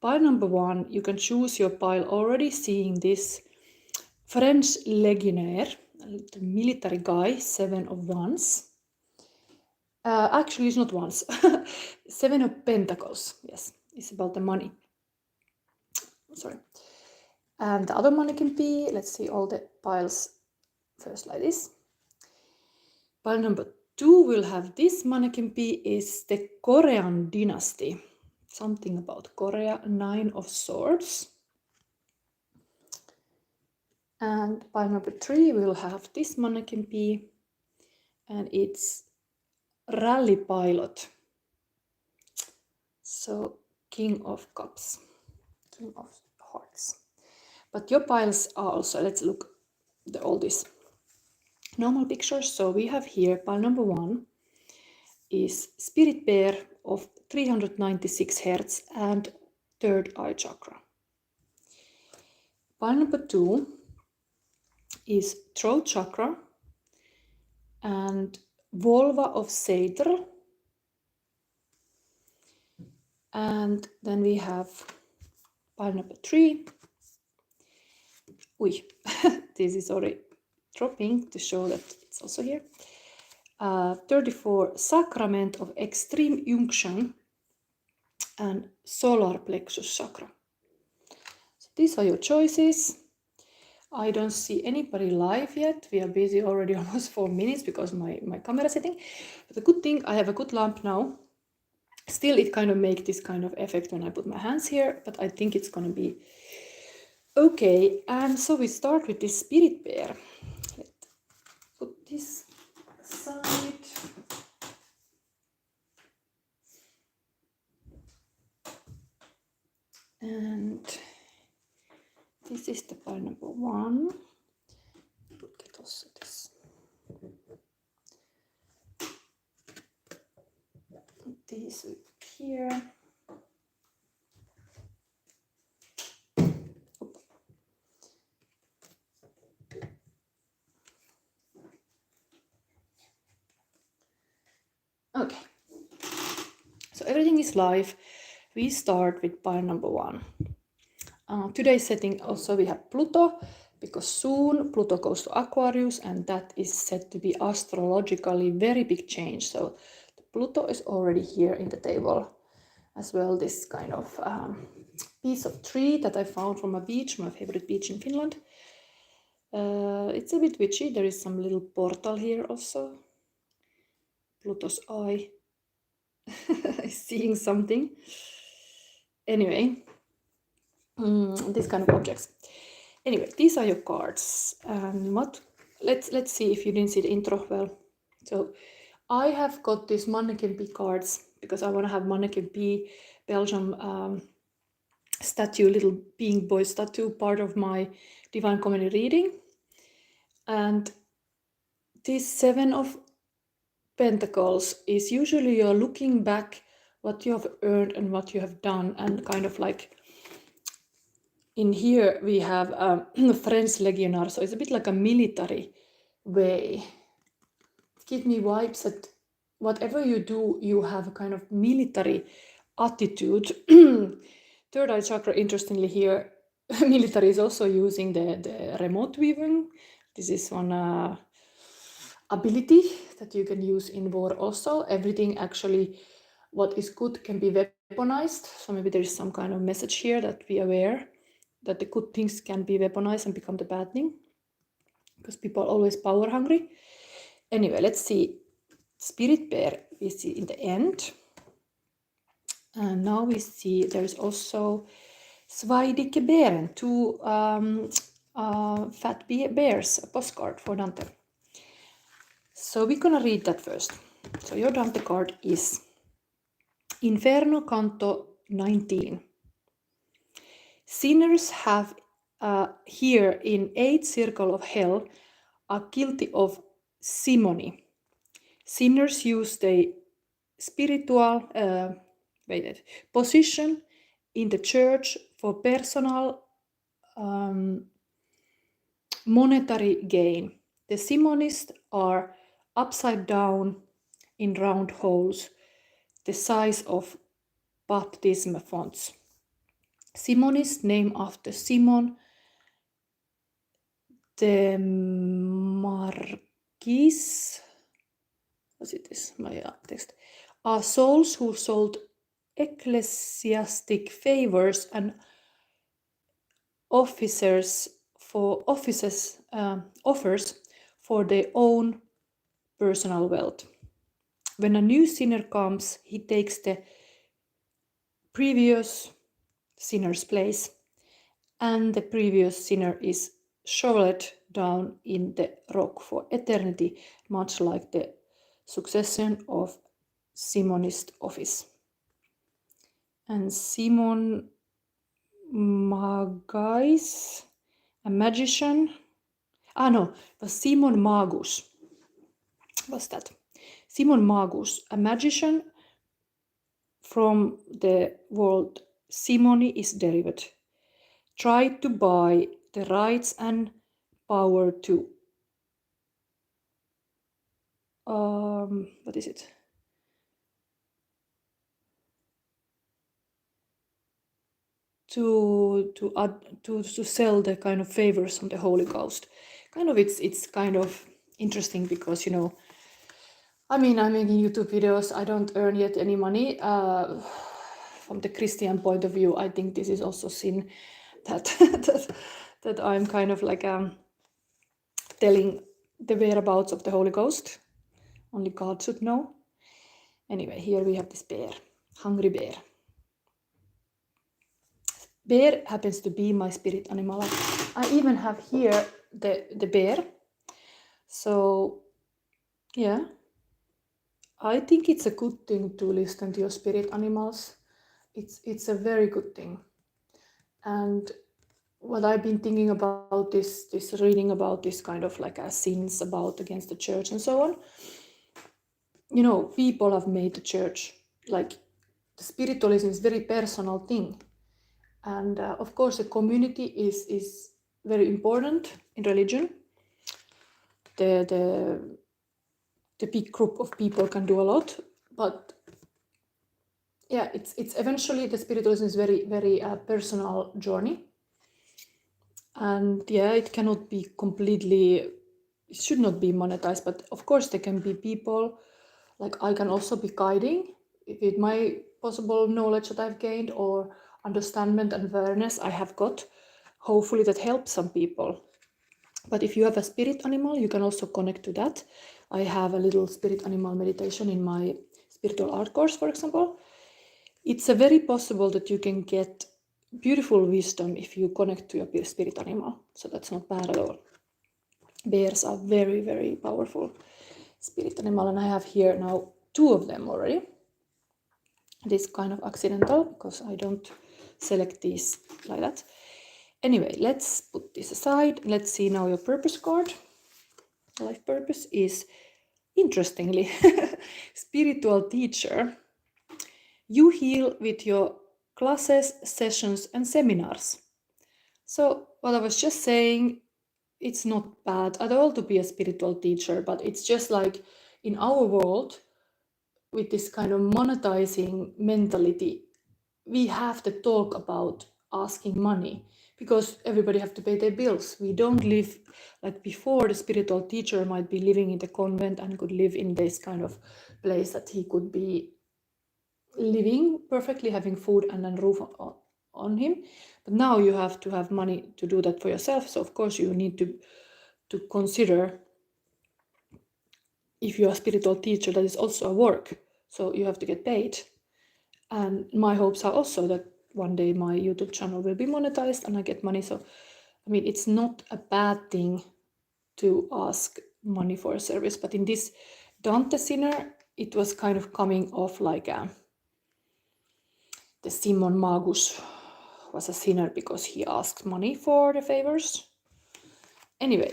Pile number 1, you can choose your pile already seeing this French legionnaire, the military guy, 7 of Wands. Actually, it's not Wands. 7 of Pentacles, yes, it's about the money. Sorry. And the other money can be, let's see all the piles first like this. Pile number 2 will have this mannequin P is the Korean dynasty. Something about Korea, 9 of Swords. And pile number 3 will have this mannequin P, and it's Rally Pilot. So King of Cups, King of Hearts. But your piles are also, let's look at all these normal pictures. So we have here pile number 1 is Spirit Bear of 396 Hertz and third eye chakra. Pile number 2 is throat chakra and Volva of Satyr. And then we have pile number 3. This is already dropping to show that it's also here. 34 Sacrament of Extreme Unction and Solar Plexus Chakra. So these are your choices. I don't see anybody live yet. We are busy already almost 4 minutes because my camera setting. But the good thing, I have a good lamp now. Still, it kind of makes this kind of effect when I put my hands here, but I think it's going to be okay. And so we start with this Spirit Bear. Let's put this aside. And this is the pile number 1. Look at also this. These here. Okay. So everything is live. We start with pile number 1. Today's setting also we have Pluto, because soon Pluto goes to Aquarius, and that is said to be astrologically very big change. So Pluto is already here in the table as well. This kind of piece of tree that I found from a beach, my favorite beach in Finland. It's a bit witchy. There is some little portal here also. Pluto's eye is seeing something. Anyway, these kind of objects. Anyway, these are your cards. And what? Let's see if you didn't see the intro well. So I have got these Mannequin P cards because I want to have Mannequin P Belgium statue, little being boy statue, part of my Divine Comedy reading. And this 7 of Pentacles is usually you're looking back what you have earned and what you have done, and kind of like in here we have French legionnaire, so it's a bit like a military way. It gives me vibes that whatever you do, you have a kind of military attitude. Third eye chakra, interestingly here, military is also using the remote weaving. This is one ability that you can use in war also. Everything actually, what is good can be weaponized. So maybe there is some kind of message here that we are aware that the good things can be weaponized and become the bad thing, because people are always power hungry. Anyway, let's see. Spirit Bear we see in the end. And now we see there's also Zweidige Bären, 2 fat bears, a postcard for Dante. So we're gonna read that first. So your Dante card is Inferno Canto 19. Sinners have here in 8th circle of hell are guilty of simony. Sinners use the spiritual position in the church for personal monetary gain. The simonists are upside down in round holes the size of baptism fonts. Simonist, named after Simon the Marquis. What's it is? My text. Are souls who sold ecclesiastic favors and offers for their own personal wealth. When a new sinner comes, he takes the previous sinner's place, and the previous sinner is shoveled down in the rock for eternity, much like the succession of Simonist office. And Simon Magais, a magician. No, it was Simon Magus. What's that? Simon Magus, a magician from the word simony is derived. Tried to buy the rights and power to what is it? To sell the kind of favors from the Holy Ghost. Kind of it's kind of interesting because, you know, I mean, I'm making YouTube videos. I don't earn yet any money. From the Christian point of view, I think this is also sin that that I'm kind of like telling the whereabouts of the Holy Ghost. Only God should know. Anyway, here we have this bear, hungry bear. Bear happens to be my spirit animal. I even have here the bear. So yeah, I think it's a good thing to listen to your spirit animals. It's a very good thing. And what I've been thinking about this reading about this kind of like sins about against the church and so on. You know, people have made the church, like the spiritualism is very personal thing. And of course, the community is very important in religion. The big group of people can do a lot, but yeah, it's eventually the spiritualism is very very personal journey, and yeah, it cannot be completely. It should not be monetized, but of course there can be people like I can also be guiding with my possible knowledge that I've gained or understanding and awareness I have got. Hopefully that helps some people. But if you have a spirit animal, you can also connect to that. I have a little spirit animal meditation in my spiritual art course, for example. It's a very possible that you can get beautiful wisdom if you connect to your spirit animal. So that's not bad at all. Bears are very, very powerful spirit animal, and I have here now 2 of them already. This kind of accidental because I don't select these like that. Anyway, let's put this aside. Let's see now your purpose card. Life purpose is, interestingly, spiritual teacher. You heal with your classes, sessions, and seminars. So what I was just saying, it's not bad at all to be a spiritual teacher, but it's just like in our world, with this kind of monetizing mentality, we have to talk about asking money because everybody have to pay their bills. We don't live like before. The spiritual teacher might be living in the convent and could live in this kind of place that he could be living perfectly, having food and a roof on him. But now you have to have money to do that for yourself. So of course you need to consider, if you're a spiritual teacher, that is also a work. So you have to get paid. And my hopes are also that one day my YouTube channel will be monetized and I get money. So, I mean, it's not a bad thing to ask money for a service. But in this Dante sinner, it was kind of coming off like the Simon Magus was a sinner because he asked money for the favors. Anyway,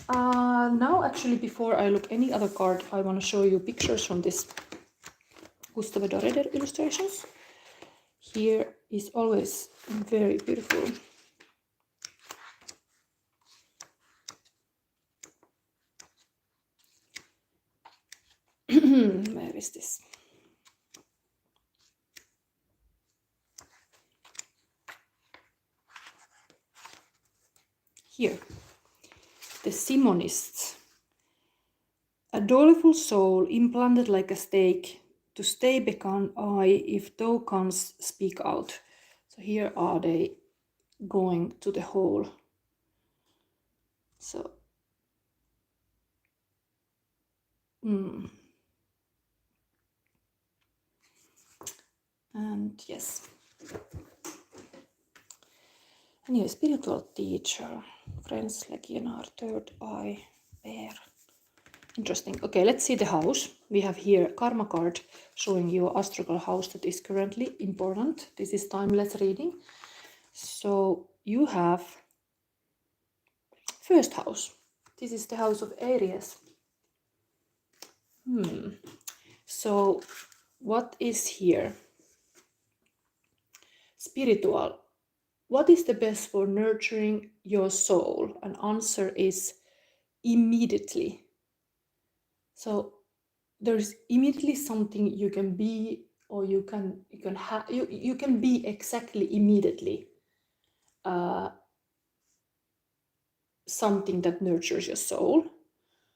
now actually before I look any other card, I want to show you pictures from this Gustave Doreder illustrations. Here is always very beautiful. Where is this? Here, the Simonists. A doleful soul implanted like a stake, to stay beckon I, if thou canst speak out. So here are they going to the hole. So, and yes. Anyway, spiritual teacher, friends, legionar, third eye, bear. Interesting. Okay, let's see the house. We have here karma card showing your astrological house that is currently important. This is timeless reading. So you have first house. This is the house of Aries. So what is here? Spiritual. What is the best for nurturing your soul? An answer is immediately. So there's immediately something you can be, or you can be exactly immediately something that nurtures your soul.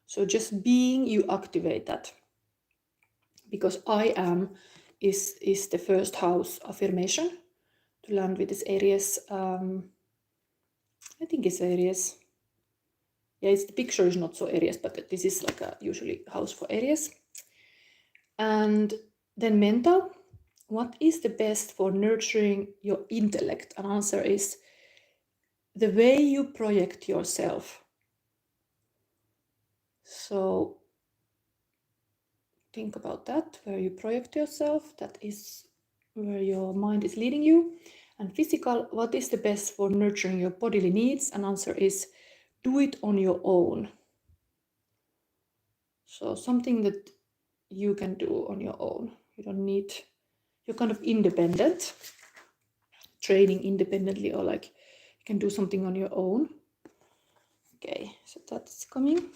So just being, you activate that. Because I am is the first house affirmation to land with this Aries. I think it's Aries. Yeah, the picture is not so Aries, but this is like a usually house for Aries. And then mental. What is the best for nurturing your intellect? An answer is the way you project yourself. So think about that, where you project yourself. That is where your mind is leading you. And physical, what is the best for nurturing your bodily needs? An answer is do it on your own. So something that you can do on your own. You don't need, you're kind of independent, training independently, or like you can do something on your own. Okay, so that's coming.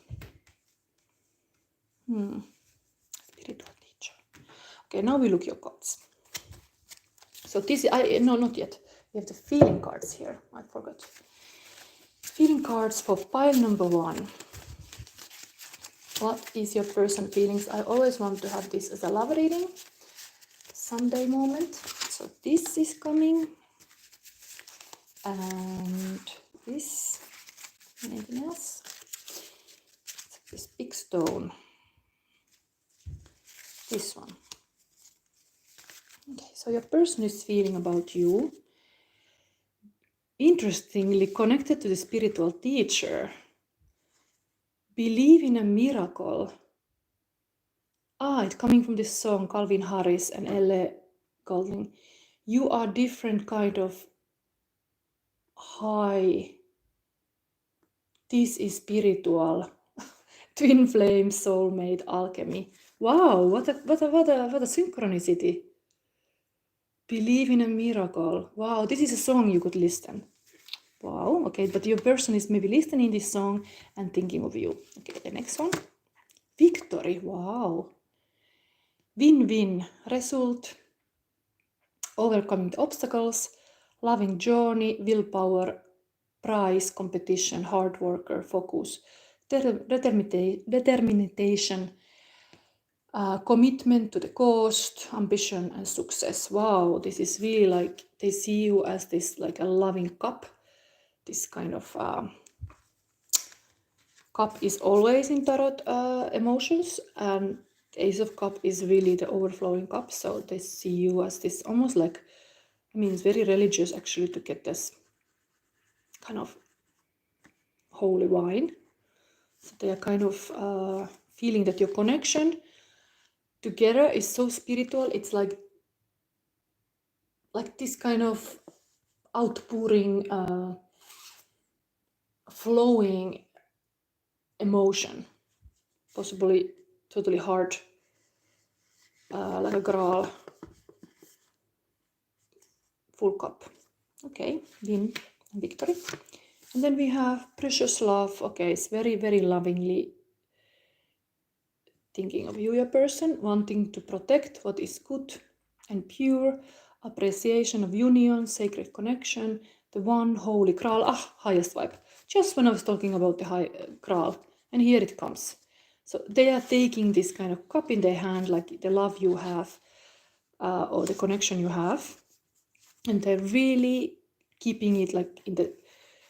Spiritual teacher. Okay, now we look your cards. So this, no, not yet. We have the feeling cards here. I forgot. Feeling cards for pile number 1. What is your person's feelings? I always want to have this as a love reading. Sunday moment. So this is coming. And this. Anything else? This big stone. This one. Okay, so your person is feeling about you. Interestingly connected to the spiritual teacher. Believe in a miracle. It's coming from this song, Calvin Harris and Elle Golding. You are different kind of high. This is spiritual. Twin flame, soulmate, alchemy. Wow, what a synchronicity. Believe in a miracle. Wow, this is a song you could listen. Wow, okay, but your person is maybe listening this song and thinking of you. Okay, the next one. Victory, wow. Win-win, result, overcoming the obstacles, loving journey, willpower, prize, competition, hard worker, focus, determination, commitment to the cause, ambition and success. Wow, this is really like they see you as this like a loving cup. This kind of cup is always in tarot emotions, and the Ace of Cup is really the overflowing cup. So they see you as this almost like, I mean, it's very religious actually to get this kind of holy wine. So they are kind of feeling that your connection together is so spiritual. It's like this kind of outpouring, flowing emotion, possibly totally hard, like a Graal, full cup. Okay, win and victory. And then we have precious love. Okay, it's very, very lovingly thinking of you, your person, wanting to protect what is good and pure, appreciation of union, sacred connection, the one holy Graal. Highest vibe. Just when I was talking about the high Graal, and here it comes. So they are taking this kind of cup in their hand, like the love you have, or the connection you have, and they're really keeping it like in the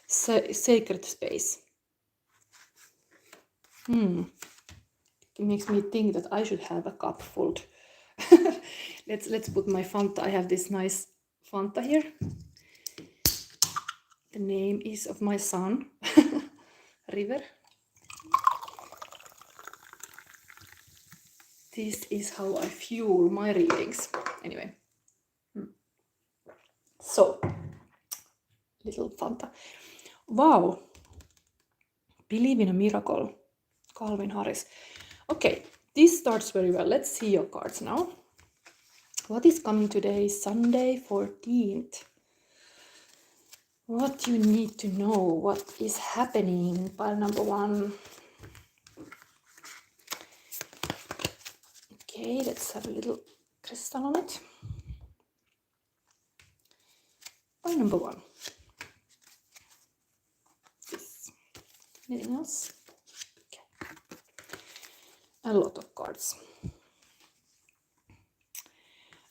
sacred space. It makes me think that I should have a cup full. Let's put my Fanta. I have this nice Fanta here. The name is of my son, River. This is how I fuel my readings. Anyway. So, little Fanta. Wow. Believe in a miracle. Calvin Harris. Okay, this starts very well. Let's see your cards now. What is coming today? Sunday 14th. What you need to know. What is happening? Pile number 1. Okay, let's have a little crystal on it. Pile number 1. This. Anything else? Okay. A lot of cards.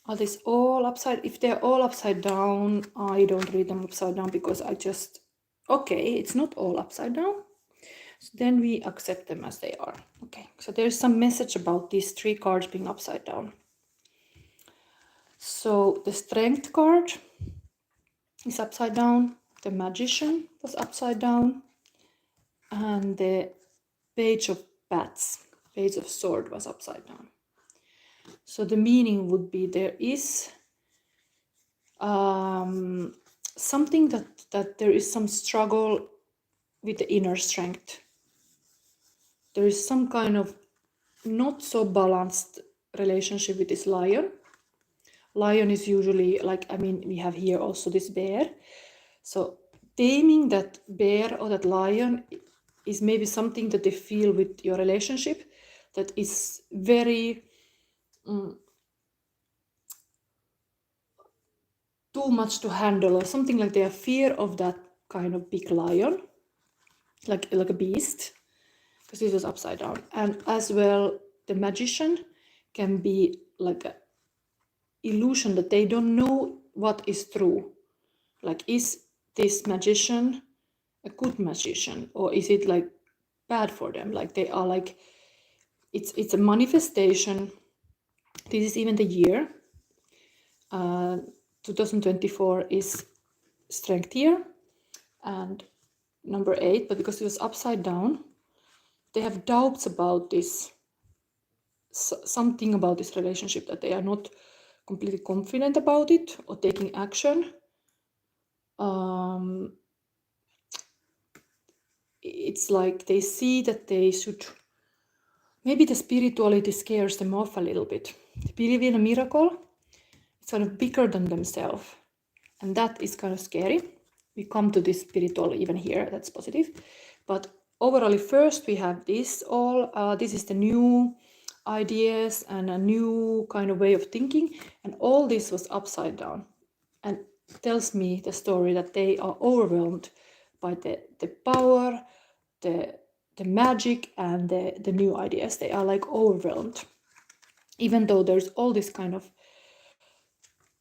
Are these all upside? If they're all upside down, I don't read them upside down because I just... Okay, it's not all upside down. So then we accept them as they are. Okay, so there's some message about these 3 cards being upside down. So the Strength card is upside down. The Magician was upside down. And the Page of Bats, Page of Sword was upside down. So the meaning would be there is something that there is some struggle with the inner strength. There is some kind of not so balanced relationship with this lion. Lion is usually like, I mean, we have here also this bear. So taming that bear or that lion is maybe something that they feel with your relationship that is very too much to handle, or something like they have fear of that kind of big lion, like a beast, because this was upside down. And as well, the Magician can be like an illusion that they don't know what is true. Like, is this magician a good magician, or is it like bad for them? Like they are like, it's a manifestation. This is even the year. 2024 is Strength year and number 8, but because it was upside down, they have doubts about this, something about this relationship, that they are not completely confident about it or taking action. It's like they see that they should, maybe the spirituality scares them off a little bit. They believe in a miracle. It's kind of bigger than themselves, and that is kind of scary. We come to this spiritual even here, that's positive. But overall, first we have this all, this is the new ideas and a new kind of way of thinking, and all this was upside down, and tells me the story that they are overwhelmed by the power, the magic, and the new ideas. They are like overwhelmed, even though there's all this kind of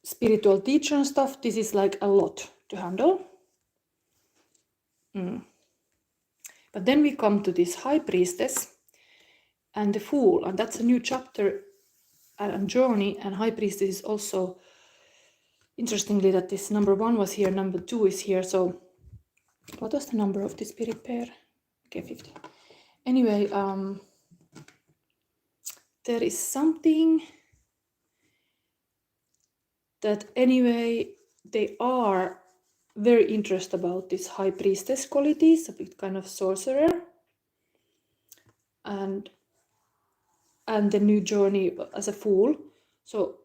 spiritual teacher and stuff. This is like a lot to handle. But then we come to this High Priestess and the Fool, and that's a new chapter and journey. And High Priestess is also, interestingly, that this number 1 was here, number 2 is here. So what was the number of the spirit pair? Okay, 50. Anyway, there is something that anyway they are very interested about this High Priestess qualities, a bit kind of sorcerer, and the new journey as a Fool. So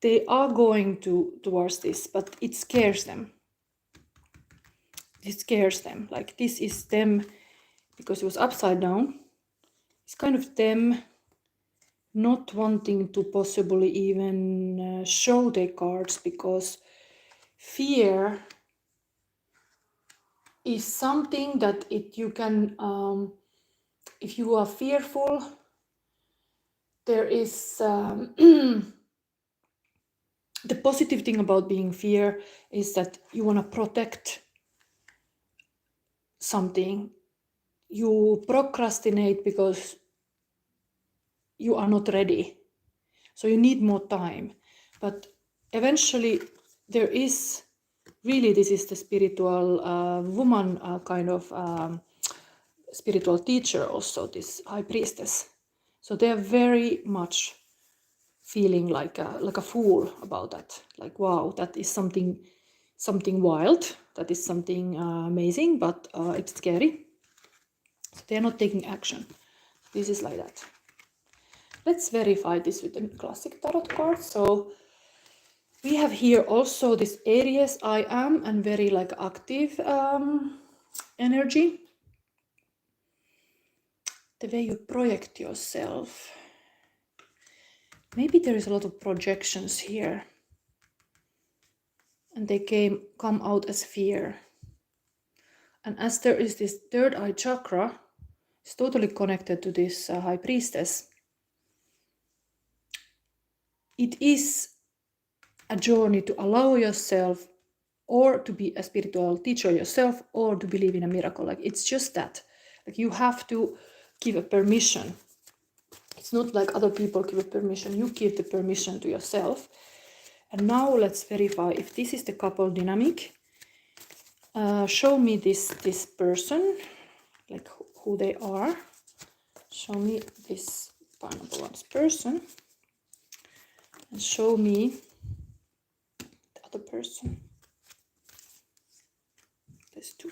they are going towards this, but it scares them. It scares them. Like, this is them, because it was upside down. It's kind of them not wanting to possibly even show their cards, because fear is something that you can, if you are fearful, there is the positive thing about being fear is that you want to protect something. You procrastinate because you are not ready. So you need more time. But eventually there is really, this is the spiritual woman kind of spiritual teacher also, this high priestess. So they are very much feeling like a fool about that. Like, wow, that is something wild. That is something amazing, but it's scary. So they are not taking action. This is like that. Let's verify this with the classic tarot card. So we have here also this Aries I am and very like active energy. The way you project yourself. Maybe there is a lot of projections here. And they come out as fear. And as there is this third eye chakra, it's totally connected to this high priestess. It is a journey to allow yourself or to be a spiritual teacher yourself or to believe in a miracle. Like, it's just that. Like, you have to give a permission. It's not like other people give a permission. You give the permission to yourself. And now let's verify if this is the couple dynamic. Show me this person, like who they are. Show me this pile number one's person. And show me the other person. There's two.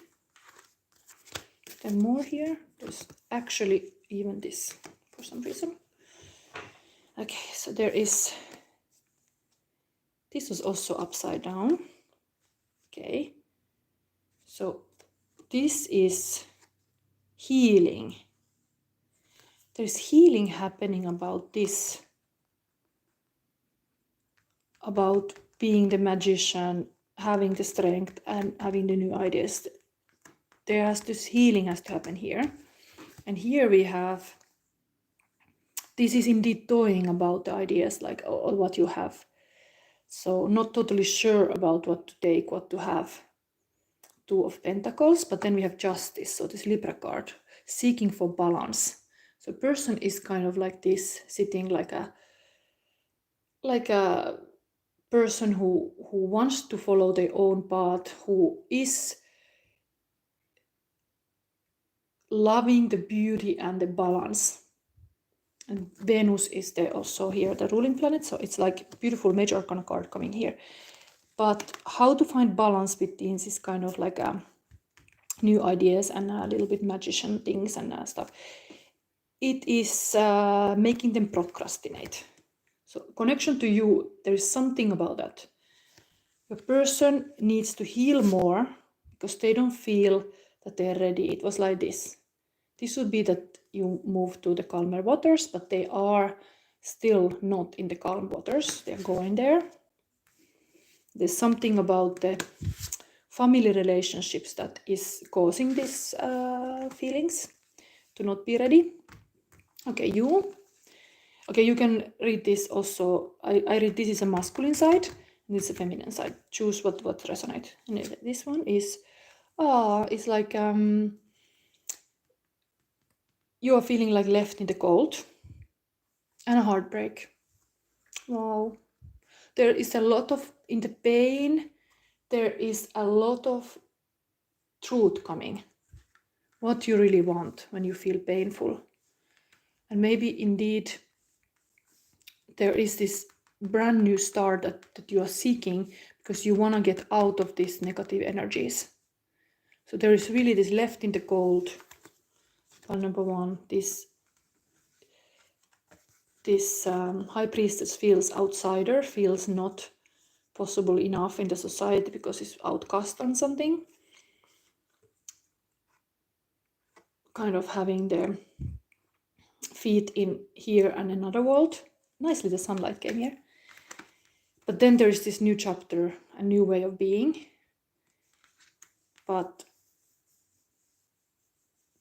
Then more here. There's actually even this for some reason. Okay, so there is. This was also upside down. Okay. So this is healing. There's healing happening about this. About being the magician, having the strength and having the new ideas. This healing has to happen here. And here we have, this is indeed toying about the ideas, like what you have. So not totally sure about what to take, what to have. Two of Pentacles, but then we have Justice. So this Libra card, seeking for balance. So person is kind of like this, sitting like a person who wants to follow their own path, who is loving the beauty and the balance. And Venus is there also here, the ruling planet. So it's like beautiful major arcana card coming here. But how to find balance between this kind of like new ideas and a little bit magician things and stuff. It is making them procrastinate. So connection to you, there is something about that. The person needs to heal more because they don't feel that they're ready. It was like this. This would be that you move to the calmer waters, but they are still not in the calm waters. They're going there. There's something about the family relationships that is causing these feelings to not be ready. Okay, you can read this also. I read this is a masculine side and this is a feminine side. Choose what resonates. And this one is, it's like you are feeling like left in the cold and a heartbreak. Wow. There is a lot of, in the pain, there is a lot of truth coming. What you really want when you feel painful. And maybe indeed there is this brand new start that you are seeking because you want to get out of these negative energies. So there is really this left in the cold. Well, number one, this high priestess feels outsider, feels not possible enough in the society because it's outcast on something. Kind of having their feet in here and another world. Nicely the sunlight came here. But then there is this new chapter, a new way of being. But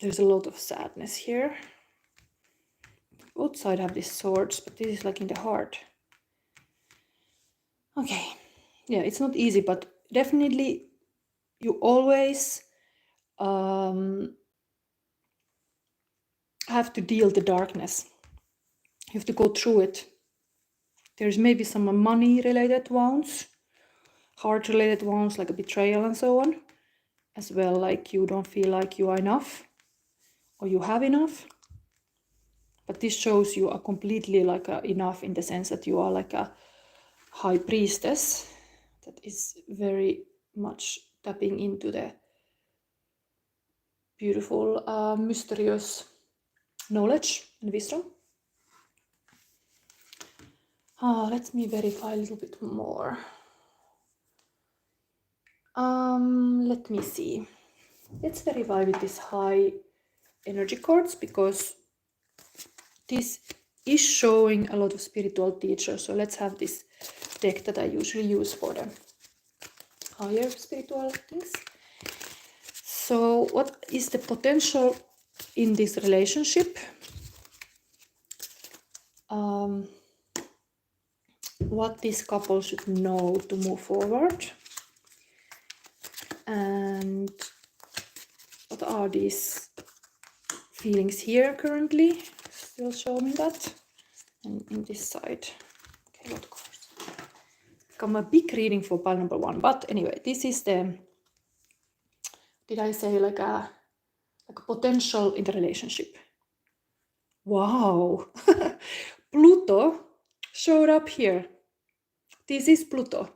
there's a lot of sadness here. Both sides have these swords, but this is like in the heart. Okay, yeah, it's not easy, but definitely you always have to deal the darkness. You have to go through it. There's maybe some money-related wounds, heart-related wounds, like a betrayal and so on, as well, like you don't feel like you are enough or you have enough. But this shows you are completely like enough in the sense that you are like a high priestess that is very much tapping into the beautiful, mysterious knowledge and wisdom. Let me verify a little bit more. Let me see. Let's verify with these high energy cards, because this is showing a lot of spiritual teachers. So let's have this deck that I usually use for the higher spiritual things. So what is the potential in this relationship? What this couple should know to move forward, and what are these feelings here currently? Still show me that. And in this side, okay, what cards? Become a big reading for pile number 1, but anyway, this is the, did I say like a potential in the relationship? Wow. Pluto showed up here. This is Pluto.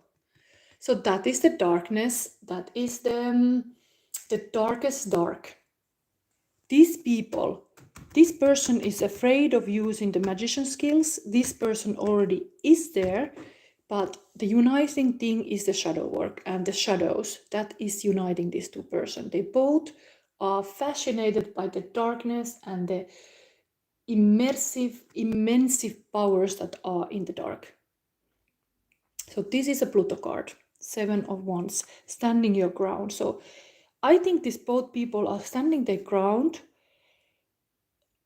So that is the darkness. That is the darkest dark. These people, this person is afraid of using the magician skills. This person already is there, but the uniting thing is the shadow work and the shadows. That is uniting these two persons. They both are fascinated by the darkness and the immense powers that are in the dark. So this is a Pluto card, 7 of Wands, standing your ground. So I think these both people are standing their ground,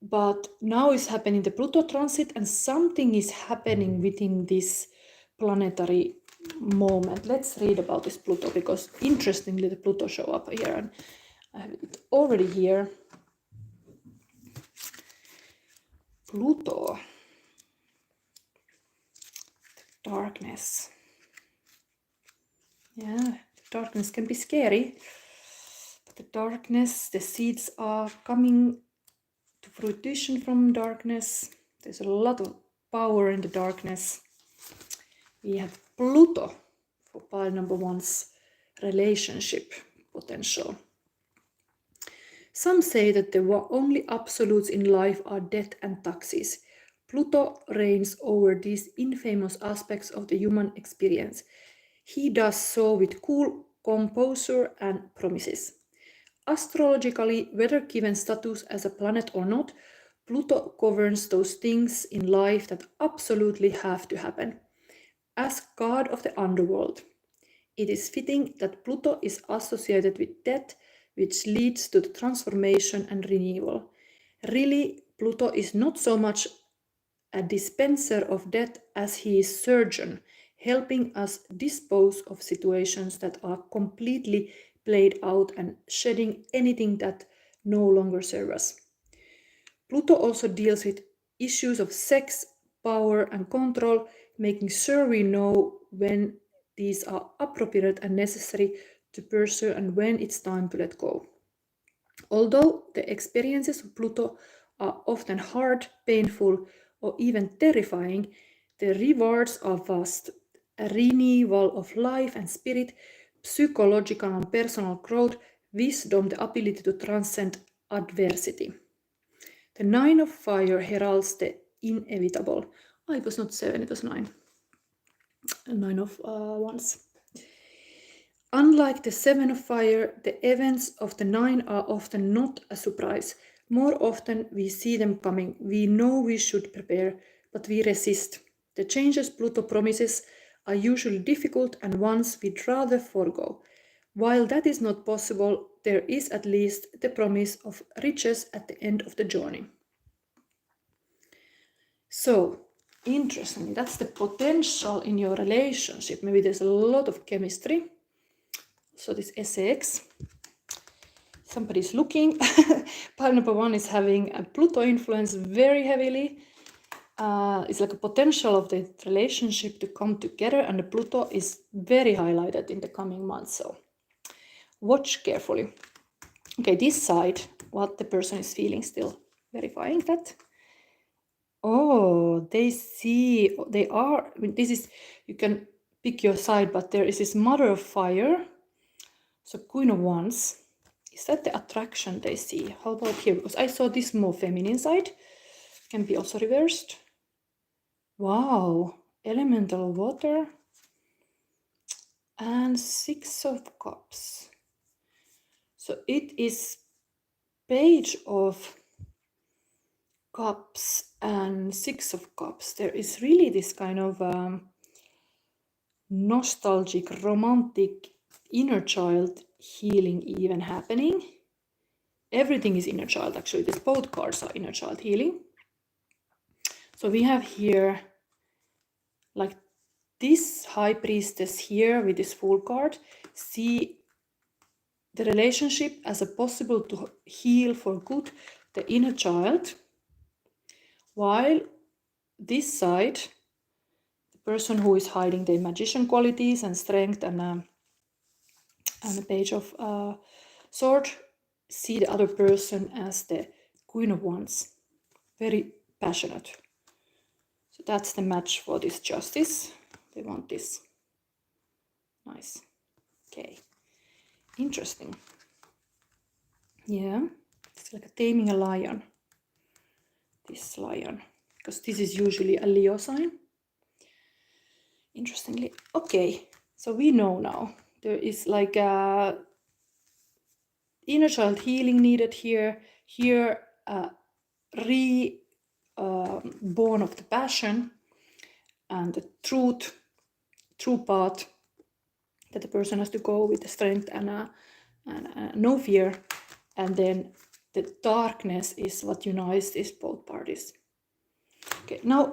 but now is happening the Pluto transit, and something is happening within this planetary moment. Let's read about this Pluto, because interestingly the Pluto show up here, and I have it already here. Pluto, darkness. Yeah, darkness can be scary, but the darkness, the seeds are coming to fruition from darkness. There's a lot of power in the darkness. We have Pluto for pile number 1's relationship potential. Some say that the only absolutes in life are death and taxes. Pluto reigns over these infamous aspects of the human experience. He does so with cool composure and promises. Astrologically, whether given status as a planet or not, Pluto governs those things in life that absolutely have to happen. As god of the underworld, it is fitting that Pluto is associated with death, which leads to the transformation and renewal. Really, Pluto is not so much a dispenser of death as he is surgeon, helping us dispose of situations that are completely played out and shedding anything that no longer serves us. Pluto also deals with issues of sex, power, and control, making sure we know when these are appropriate and necessary to pursue and when it's time to let go. Although the experiences of Pluto are often hard, painful, or even terrifying, the rewards are vast. A renewal of life and spirit, psychological and personal growth, wisdom, the ability to transcend adversity. The 9 of Fire heralds the inevitable. Oh, it was not 7, it was 9. 9 of Wands. Unlike the 7 of Fire, the events of the 9 are often not a surprise. More often we see them coming. We know we should prepare, but we resist. The changes Pluto promises are usually difficult and ones we'd rather forego. While that is not possible, there is at least the promise of riches at the end of the journey. So, interestingly, that's the potential in your relationship. Maybe there's a lot of chemistry. So this SX, somebody's looking. Pile number 1 is having a Pluto influence very heavily. It's like a potential of the relationship to come together, and the Pluto is very highlighted in the coming months. So watch carefully. Okay, this side, what the person is feeling, still verifying that. Oh, they see, they are, I mean, this is, you can pick your side, but there is this Mother of Fire. So Queen of Wands, is that the attraction they see? How about here? Because I saw this more feminine side, can be also reversed. Wow, elemental water and 6 of Cups. So it is Page of Cups and 6 of Cups. There is really this kind of nostalgic, romantic, inner child healing even happening. Everything is inner child, actually. These both cards are inner child healing. So we have here like this High Priestess here with this Fool card. See the relationship as a possible to heal for good the inner child, while this side, the person who is hiding their magician qualities and strength and a Page of Sword, see the other person as the Queen of Wands, very passionate. So that's the match for this Justice. They want this. Nice. Okay. Interesting. Yeah, it's like taming a lion. This lion, because this is usually a Leo sign. Interestingly, okay, so we know now there is like a inner child healing needed here. Here, born of the passion and the true path that the person has to go with the strength and no fear, and then the darkness is what unites these both parties. Okay, now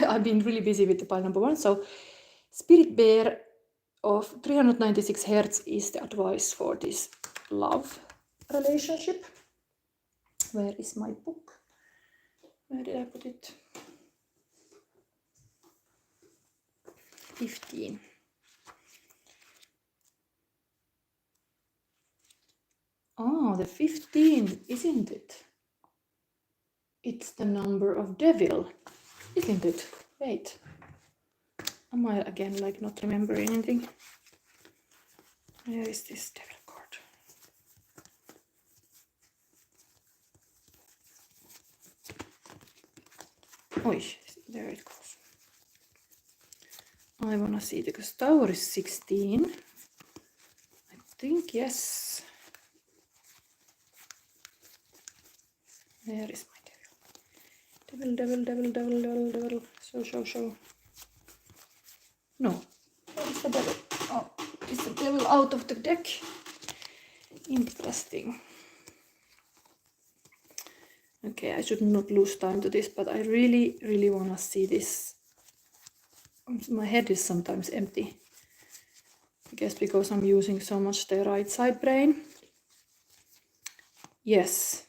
I've been really busy with the pile number 1, so Spirit Bear of 396 Hertz is the advice for this love relationship. Where is my book? Where did I put it? 15. Oh, the 15, isn't it? It's the number of devil, isn't it? Wait. Am I again like not remembering anything? Where is this devil card? Oi, there it goes. I wanna see because Tower is 16. I think yes. Where is my devil? Devil. Show. No. Where is the devil? Oh, is the devil out of the deck? Interesting. Okay, I should not lose time to this, but I really want to see this. My head is sometimes empty. I guess because I'm using so much the right side brain. Yes,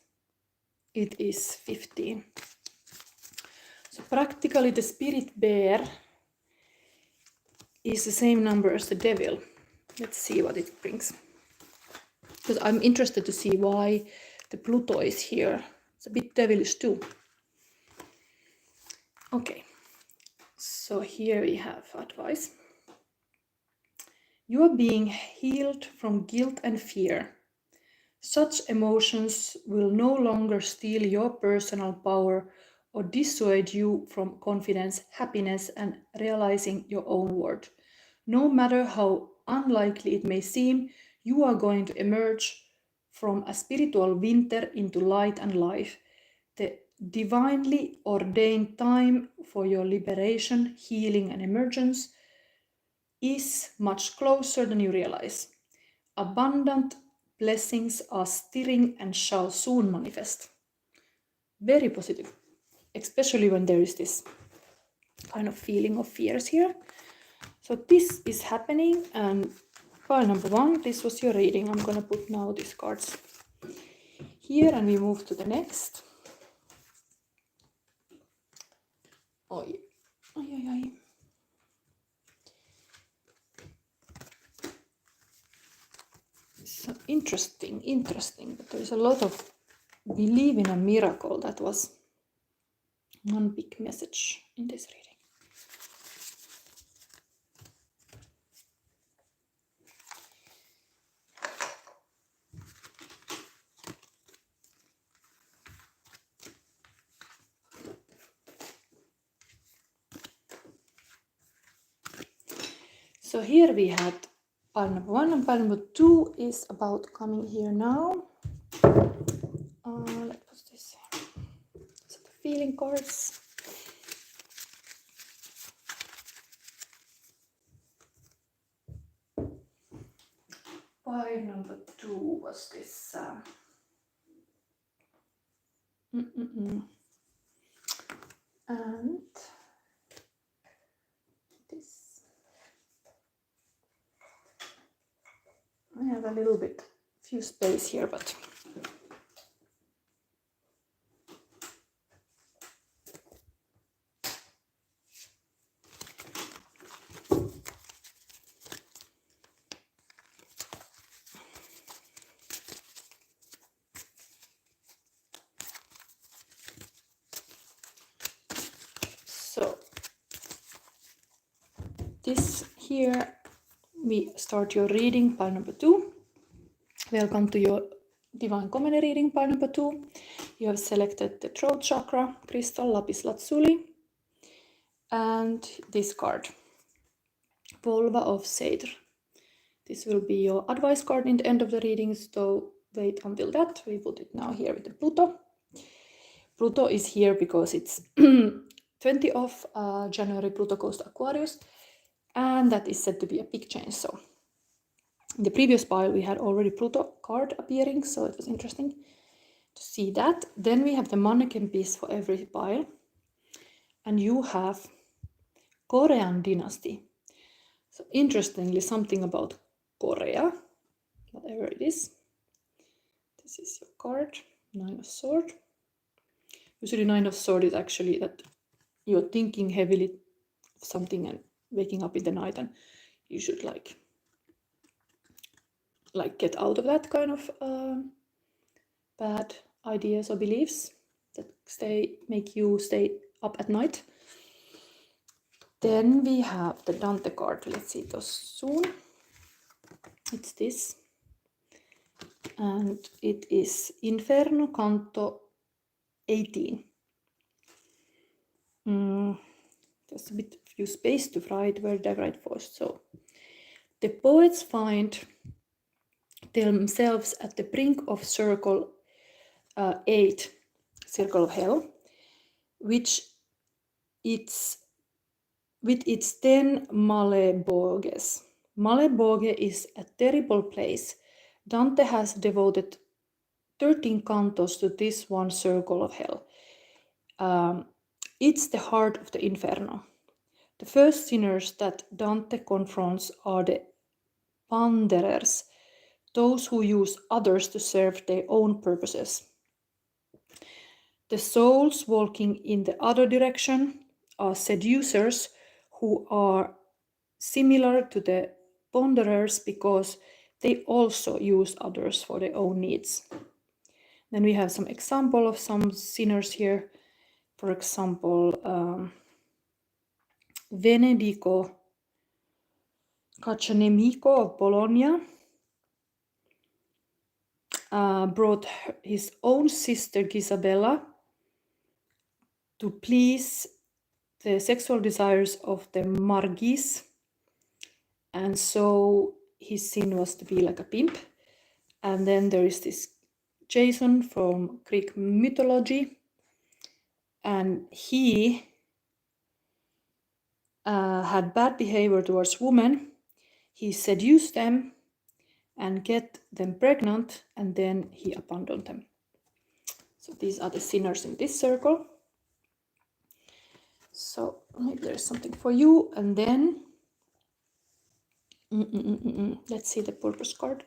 it is 15. So practically the Spirit Bear is the same number as the devil. Let's see what it brings. Because I'm interested to see why the Pluto is here. It's a bit devilish too. Okay, so here we have advice. You are being healed from guilt and fear. Such emotions will no longer steal your personal power or dissuade you from confidence, happiness, and realizing your own worth. No matter how unlikely it may seem, you are going to emerge from a spiritual winter into light and life. The divinely ordained time for your liberation, healing, and emergence is much closer than you realize. Abundant blessings are stirring and shall soon manifest. Very positive, especially when there is this kind of feeling of fears here. So this is happening, and pile number 1, this was your reading. I'm gonna put now these cards here and we move to the next. Oi. Oi. So interesting, but there's a lot of believe in a miracle. That was one big message in this reading. So here we had pile number 1, and pile number 2 is about coming here now. Let's put this here. So the feeling cards. Pile number 2 was this. And this. I have a little bit few space here, but so this here we start your reading, pile number 2. Welcome to your Divine Comedy reading, pile number 2. You have selected the throat chakra crystal, lapis lazuli, and this card, Volva of Seidr. This will be your advice card in the end of the reading, so wait until that. We put it now here with the Pluto. Pluto is here because it's 20 of January, Pluto goes to Aquarius, and that is said to be a big change. So in the previous pile we had already Pluto card appearing, so it was interesting to see that. Then we have the mannequin piece for every pile, and you have Korean dynasty. So interestingly, something about Korea, whatever it is. This is your card, 9 of Swords. Usually 9 of Swords is actually that you're thinking heavily of something and waking up in the night, and you should like get out of that kind of bad ideas or beliefs that make you stay up at night. Then we have the Dante card. Let's see those soon. It's this, and it is Inferno Canto 18. There's a bit few space to write. Where did I write first? So the poets find themselves at the brink of circle 8, circle of hell, which with its 10 Maleborges. Maleborge is a terrible place. Dante has devoted 13 cantos to this one circle of hell. It's the heart of the Inferno. The first sinners that Dante confronts are the panderers, those who use others to serve their own purposes. The souls walking in the other direction are seducers who are similar to the ponderers because they also use others for their own needs. Then we have some example of some sinners here. For example, Venedico Caccianemico of Bologna brought his own sister Gisabella to please the sexual desires of the Margis, and so his sin was to be like a pimp. And then there is this Jason from Greek mythology, and he had bad behavior towards women, he seduced them and get them pregnant, and then he abandoned them. So these are the sinners in this circle. So maybe there's something for you, and then let's see the purpose card.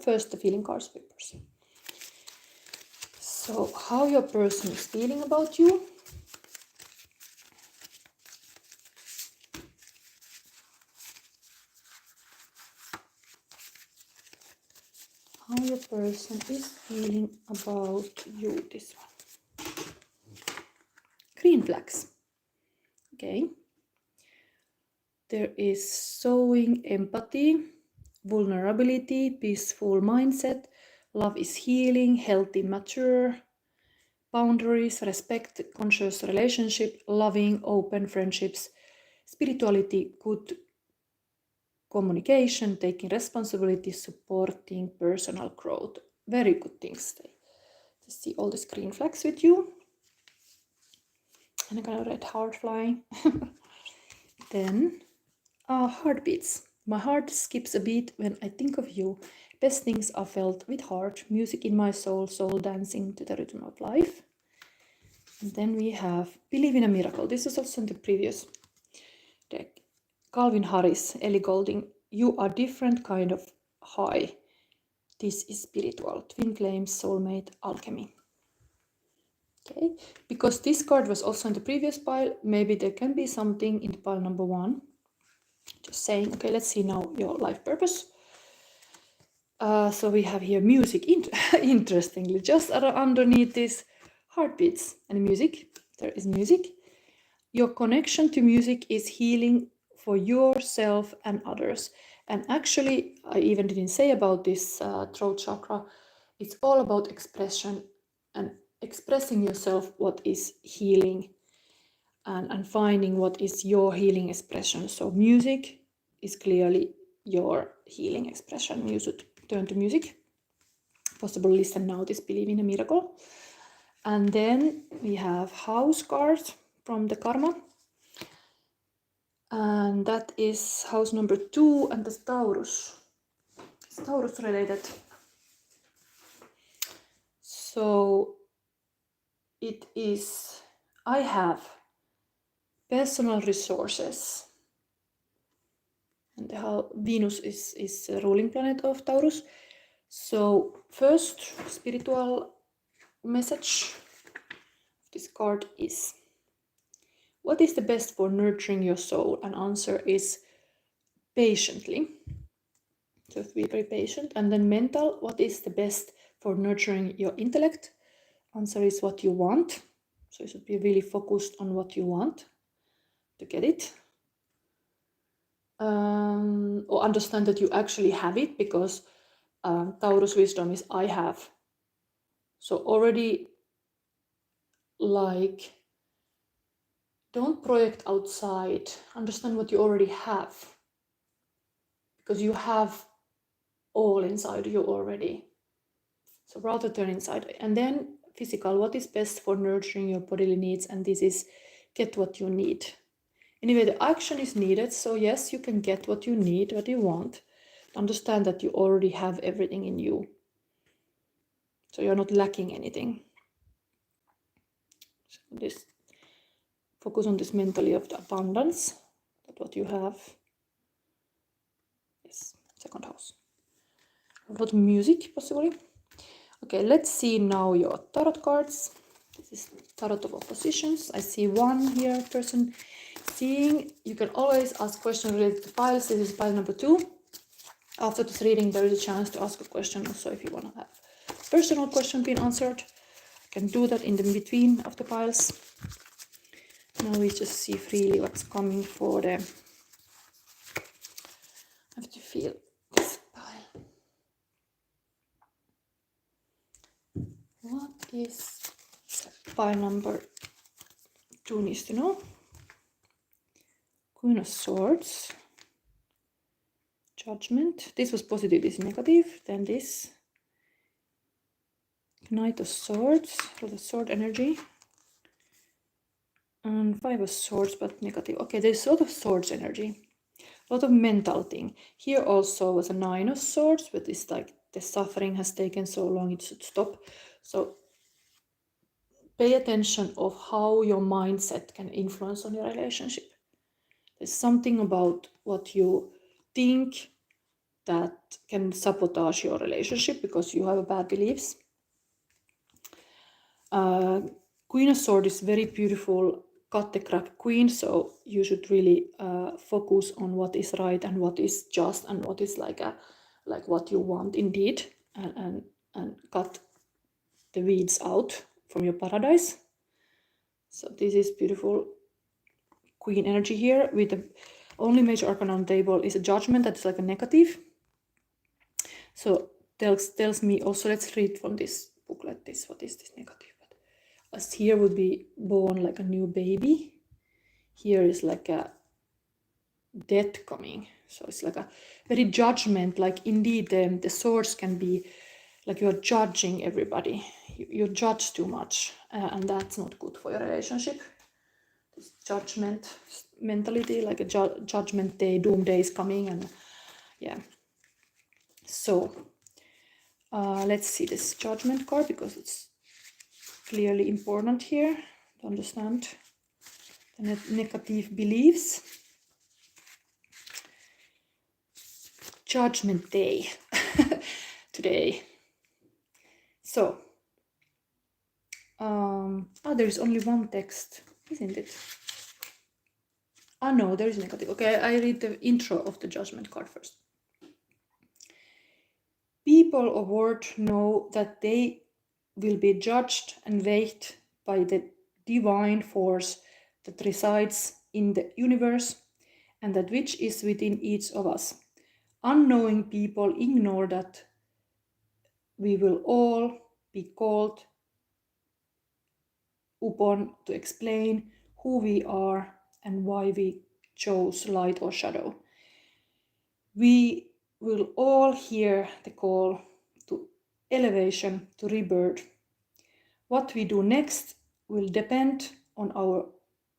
First, the feeling cards for your person. So how your person is feeling about you. How your person is feeling about you, this one. Green flags. Okay. There is showing empathy, vulnerability, peaceful mindset, love is healing, healthy, mature, boundaries, respect, conscious relationship, loving, open friendships, spirituality, good communication, taking responsibility, supporting personal growth. Very good things. To see all these green flags with you. And I got a red heart flying. Then heartbeats. My heart skips a beat when I think of you. Best things are felt with heart. Music in my soul, soul dancing to the rhythm of life. And then we have believe in a miracle. This is also in the previous deck. Calvin Harris, Ellie Goulding. You are different kind of high. This is spiritual. Twin flames, soulmate, alchemy. Okay, because this card was also in the previous pile, maybe there can be something in the pile number 1. Just saying. Okay, let's see now your life purpose. So we have here music. Interestingly, just underneath this heartbeats and music, there is music. Your connection to music is healing for yourself and others. And actually, I even didn't say about this throat chakra. It's all about expression and expressing yourself what is healing and finding what is your healing expression. So music is clearly your healing expression. You should turn to music. Possibly listen now this believe in a miracle. And then we have house cards from the karma. And that is house number 2 and the Taurus. It's Taurus related. So it is, I have personal resources. And how Venus is a ruling planet of Taurus. So first spiritual message of this card is, what is the best for nurturing your soul? And answer is patiently. So be very patient. And then mental, what is the best for nurturing your intellect? Answer is what you want. So you should be really focused on what you want to get it. Or understand that you actually have it, because Taurus wisdom is I have. So already, like, don't project outside. Understand what you already have, because you have all inside you already. So rather turn inside. And then physical, what is best for nurturing your bodily needs? And this is get what you need. Anyway, the action is needed. So yes, you can get what you need, what you want. Understand that you already have everything in you. So you're not lacking anything. So this, focus on this mentally of the abundance, that what you have. Yes, second house. A lot of music, possibly. Okay, let's see now your tarot cards. This is tarot of oppositions. I see one here, person seeing. You can always ask questions related to piles. This is pile number 2. After this reading, there is a chance to ask a question also if you want to have personal question being answered. You can do that in the between of the piles. Now we just see freely what's coming for them. I have to feel this pile. What is pile number 2 needs to know? Queen of Swords. Judgment. This was positive, this is negative. Then this. Knight of Swords. The sword energy. And 5 of Swords, but negative. Okay, there's a lot of swords energy. A a lot of mental thing. Here also was a 9 of Swords, but it's like the suffering has taken so long it should stop. So pay attention of how your mindset can influence on your relationship. There's something about what you think that can sabotage your relationship because you have bad beliefs. Queen of Swords is very beautiful, cut the crap queen, so you should really focus on what is right and what is just and what is like what you want indeed, and cut the weeds out from your paradise. So this is beautiful queen energy here. With the only major arcana on the table is a Judgment that's like a negative. So tells me also, let's read from this booklet this, what is this negative? As here would be born like a new baby. Here is like a death coming. So it's like a very judgment, like indeed the swords can be like you're judging everybody. You judge too much, and that's not good for your relationship. This judgment mentality, like a judgment day, doom day is coming, and yeah. So let's see this Judgment card because it's clearly important here to understand the negative beliefs. Judgment Day today. So there's only one text, isn't it? No, there is negative. Okay, I read the intro of the Judgment card first. People of worth know that they will be judged and weighed by the divine force that resides in the universe and that which is within each of us. Unknowing people ignore that we will all be called upon to explain who we are and why we chose light or shadow. We will all hear the call to elevation, to rebirth. What we do next will depend on our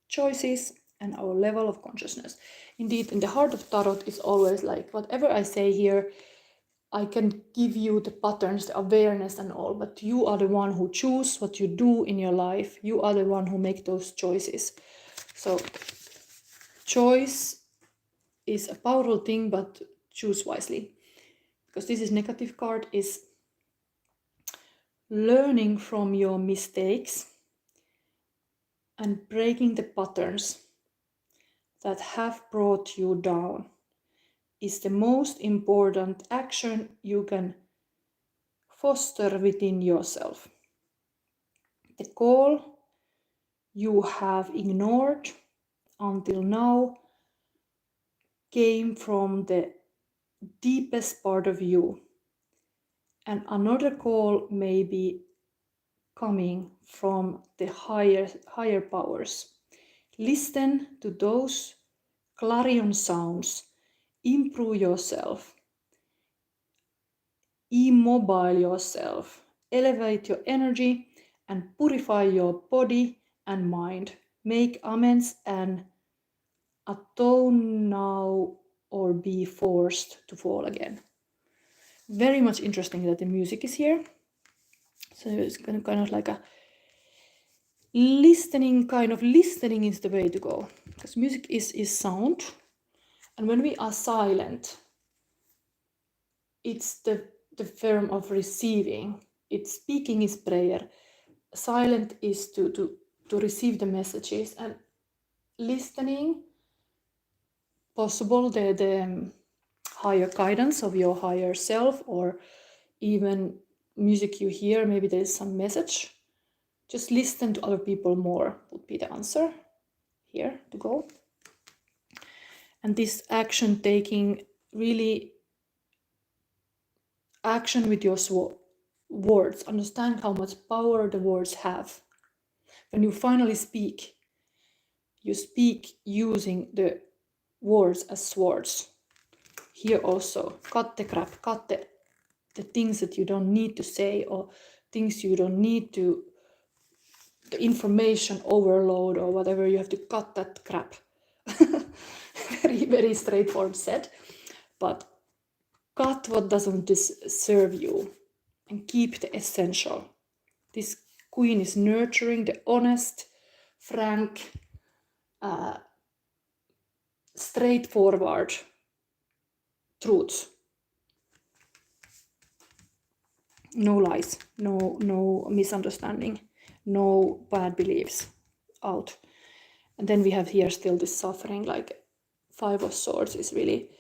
choices and our level of consciousness. Indeed, in the heart of Tarot is always like, whatever I say here, I can give you the patterns, the awareness and all, but you are the one who choose what you do in your life. You are the one who make those choices. So choice is a powerful thing, but choose wisely. Because this is negative card, is learning from your mistakes and breaking the patterns that have brought you down is the most important action you can foster within yourself. The call you have ignored until now came from the deepest part of you, and another call may be coming from the higher powers. Listen to those clarion sounds. Improve yourself. Immobile yourself. Elevate your energy and purify your body and mind. Make amends and atone now or be forced to fall again. Very much interesting that the music is here. So it's kind of like a listening is the way to go. Because music is sound. And when we are silent, it's the form of receiving. It's speaking is prayer. Silent is to receive the messages, and listening, possible the higher guidance of your higher self, or even music you hear, maybe there is some message. Just listen to other people more would be the answer here to go. And this action taking, really action with your words. Understand how much power the words have. When you finally speak, you speak using the words as swords. Here also, cut the crap, cut the things that you don't need to say, or things you don't need to, the information overload or whatever, you have to cut that crap. very, very straightforward set. But cut what doesn't serve you and keep the essential. This queen is nurturing the honest, frank, straightforward truths. No lies, no misunderstanding, no bad beliefs out. And then we have here still this suffering, like 5 of Swords is really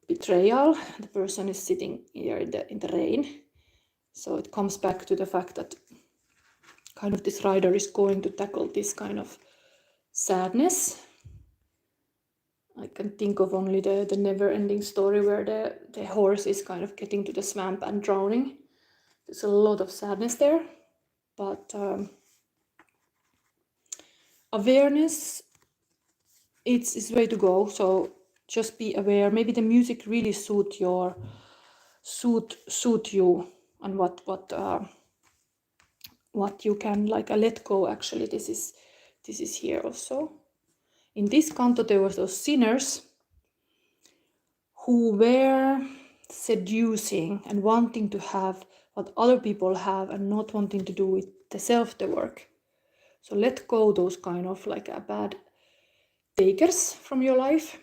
betrayal. The person is sitting here in the rain. So it comes back to the fact that kind of this rider is going to tackle this kind of sadness. I can think of only the never-ending story where the horse is kind of getting to the swamp and drowning. There's a lot of sadness there, but awareness, it's way to go. So just be aware. Maybe the music really suit you and what you can like let go. Actually, this is here also. In this canto, there were those sinners who were seducing and wanting to have what other people have and not wanting to do with the work. So let go those kind of like bad takers from your life.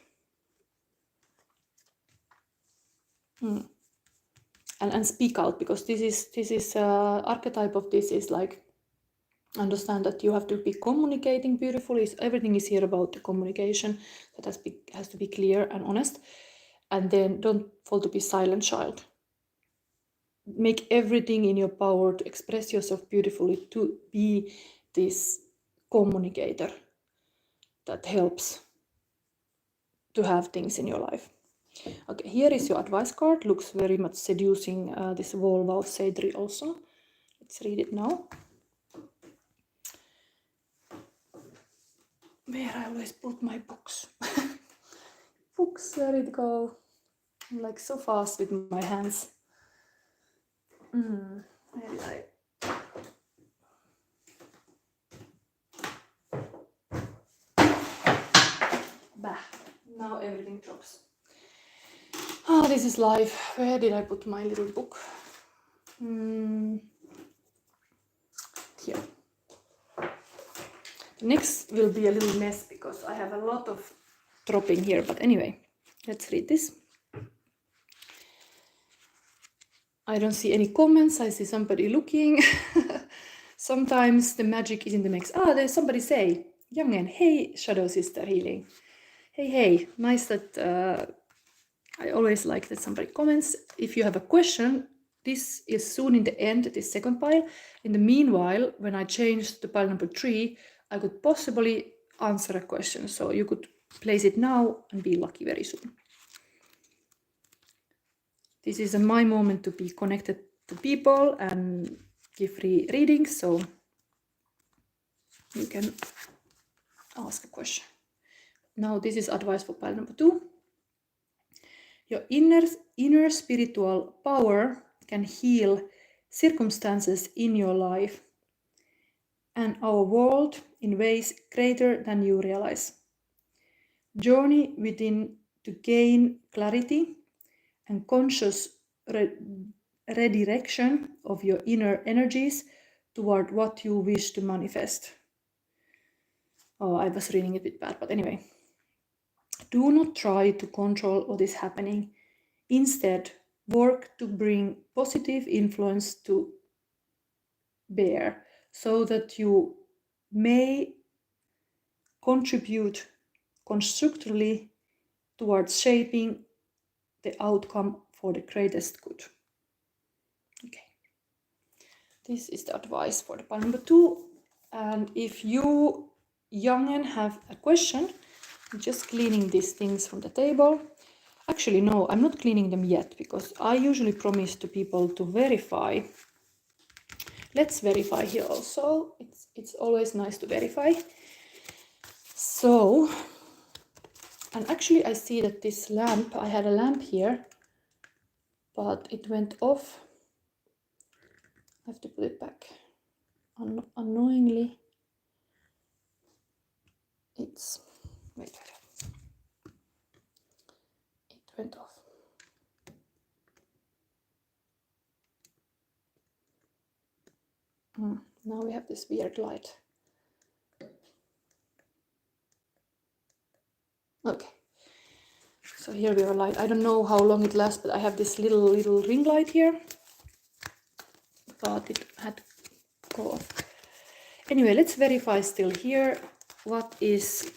And speak out, because this is archetype of this is like, understand that you have to be communicating beautifully. Everything is here about the communication that has to be clear and honest. And then don't fall to be silent child. Make everything in your power to express yourself beautifully, to be this communicator that helps to have things in your life. Okay, here is your advice card. Looks very much seducing, this Volva of Seidri also. Let's read it now. Where I always put my books. Books, where it go? I'm like so fast with my hands. Where did I? Bah, now everything drops. Oh, this is life. Where did I put my little book? Here. Next will be a little mess because I have a lot of dropping here. But anyway, let's read this. I don't see any comments. I see somebody looking. Sometimes the magic is in the mix. There's somebody say, Youngen, hey, Shadow Sister Healing. Hey, nice that I always like that somebody comments. If you have a question, this is soon in the end, this second pile. In the meanwhile, when I change to pile number 3, I could possibly answer a question. So you could place it now and be lucky very soon. This is my moment to be connected to people and give free readings. So you can ask a question. Now this is advice for pile number 2. Your inner spiritual power can heal circumstances in your life and our world in ways greater than you realize. Journey within to gain clarity and conscious redirection of your inner energies toward what you wish to manifest. Oh, I was reading it a bit bad, but anyway. Do not try to control what is happening. Instead, work to bring positive influence to bear so that you may contribute constructively towards shaping the outcome for the greatest good. Okay. This is the advice for the pile number 2. And if you, Youngen, have a question, I'm just cleaning these things from the table. Actually, no, I'm not cleaning them yet because I usually promise to people to verify. Let's verify here also. It's always nice to verify. So, and actually I see that this lamp, I had a lamp here, but it went off. I have to put it back. Unknowingly, it's, wait. went off. Now we have this weird light. Okay. So here we have a light. I don't know how long it lasts, but I have this little ring light here. But it had to go off. Anyway, let's verify still here. What is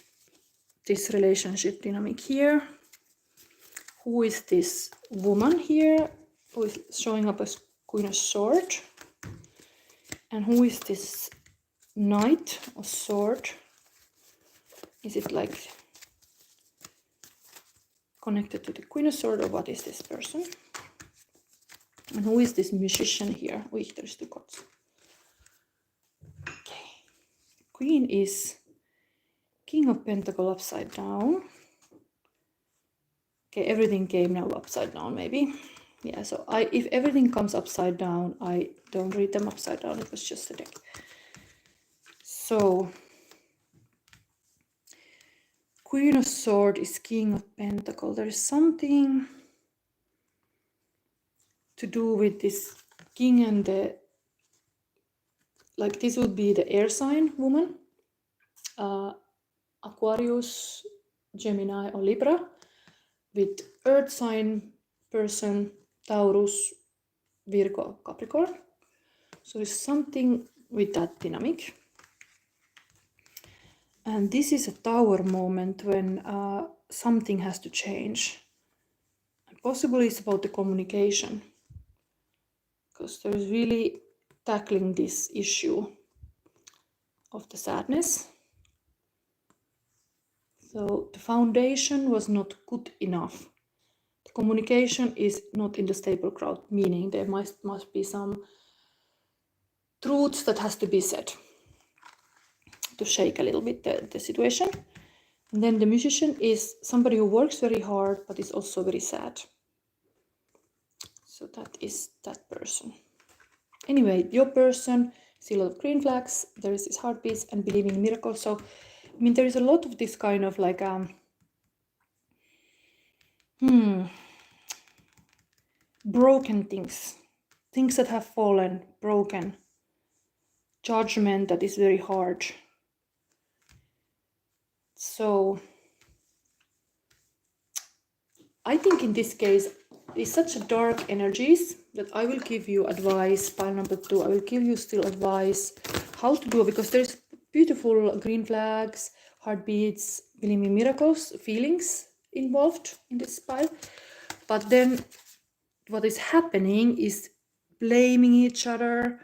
this relationship dynamic here? Who is this woman here who is showing up as Queen of Swords? And who is this Knight of Swords? Is it like connected to the Queen of Swords, or what is this person? And who is this musician here? Oh, there's two cards. Okay. Queen is King of Pentacles upside down. Okay, everything came now upside down, maybe. Yeah, so if everything comes upside down, I don't read them upside down. It was just a deck. So Queen of Swords is King of Pentacles. There is something to do with this king and the, like this would be the air sign woman, Aquarius, Gemini or Libra, with earth sign person, Taurus, Virgo, Capricorn. So there's something with that dynamic. And this is a Tower moment when something has to change. And possibly it's about the communication, because there's really tackling this issue of the sadness. So the foundation was not good enough. The communication is not in the stable ground, meaning there must be some truths that has to be said to shake a little bit the situation. And then the musician is somebody who works very hard but is also very sad. So that is that person. Anyway, your person, see a lot of green flags, there is this heartbeats and believing in miracles. So I mean, there is a lot of this kind of like broken things that have fallen, broken, judgment that is very hard. So I think in this case it's such a dark energies that I will give you advice. Pile number 2, I will give you still advice how to do it, because there's beautiful green flags, heartbeats, believing miracles, feelings involved in this pile. But then what is happening is blaming each other.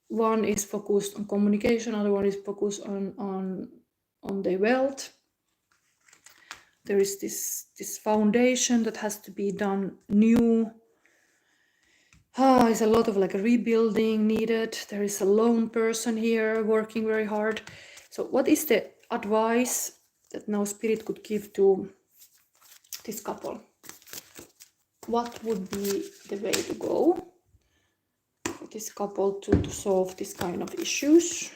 One is focused on communication, other one is focused on their wealth. There is this foundation that has to be done new. It's a lot of like a rebuilding needed. There is a lone person here working very hard. So what is the advice that now Spirit could give to this couple? What would be the way to go for this couple to solve this kind of issues?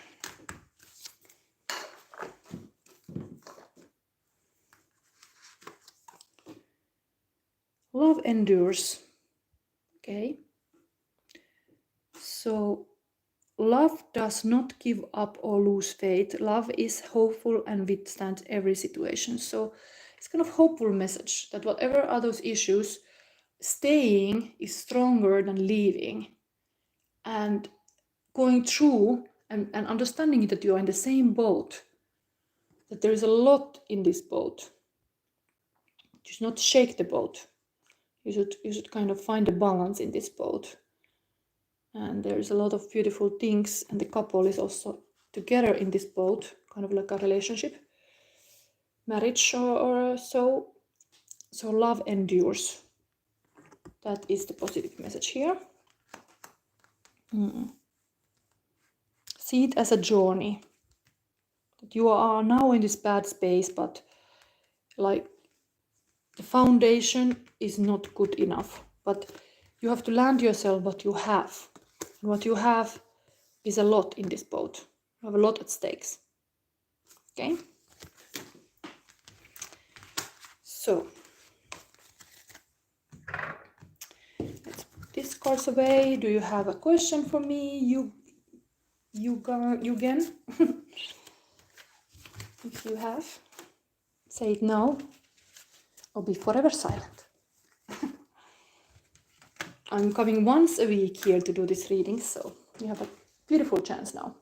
Love endures. Okay. So love does not give up or lose faith. Love is hopeful and withstands every situation. So it's kind of hopeful message that whatever are those issues, staying is stronger than leaving. And going through and understanding that you are in the same boat, that there is a lot in this boat. You should not shake the boat. You should kind of find a balance in this boat. And there is a lot of beautiful things, and the couple is also together in this boat, kind of like a relationship, marriage or so. So love endures. That is the positive message here. See it as a journey. That you are now in this bad space, but like the foundation is not good enough. But you have to land yourself what you have. And what you have is a lot in this boat. You have a lot at stakes. Okay? So let's put these cards away. Do you have a question for me? You again? If you have, say it now or be forever silent. I'm coming once a week here to do this reading, so you have a beautiful chance now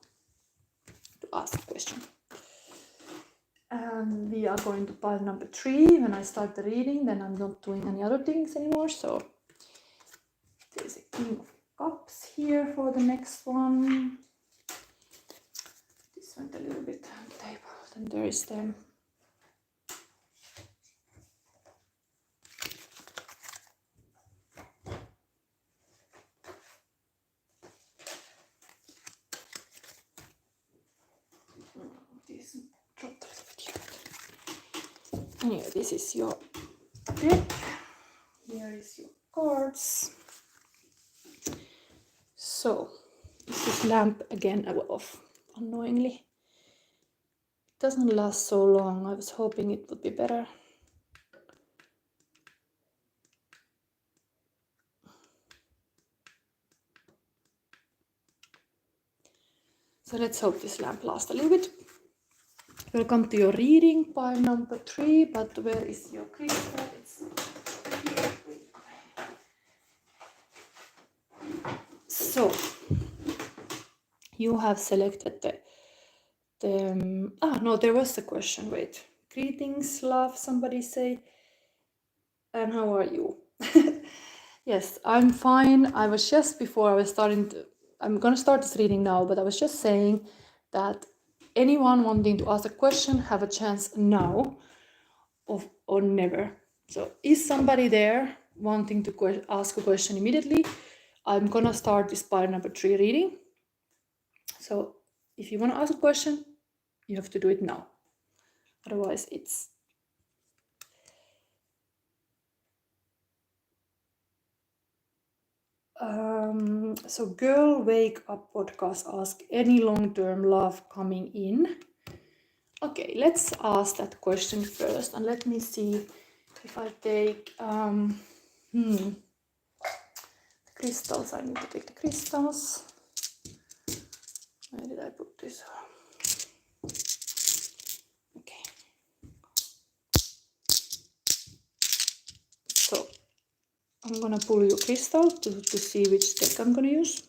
to ask a question. And we are going to pile number 3. When I start the reading, then I'm not doing any other things anymore. So there's a King of Cups here for the next one. This went a little bit on the table. Then there is the anyway, this is your deck. Here is your cards. So is this lamp again off, unknowingly. It doesn't last so long. I was hoping it would be better. So let's hope this lamp lasts a little bit. Welcome to your reading, pile number 3, but where is your crystal? It's here. So you have selected no, there was a question. Wait. Greetings, love, somebody say. And how are you? Yes, I'm fine. I was just before I was starting to, I'm gonna start this reading now, but I was just saying that anyone wanting to ask a question have a chance now or never. So is somebody there wanting to ask a question immediately? I'm gonna start this pile number 3 reading. So if you want to ask a question, you have to do it now. Otherwise it's so Girl Wake Up podcast ask any long-term love coming in. Okay, let's ask that question first, and let me see if I take the crystals. I need to take the crystals. Where did I put this? Okay. So I'm gonna pull your crystal to see which deck I'm gonna use.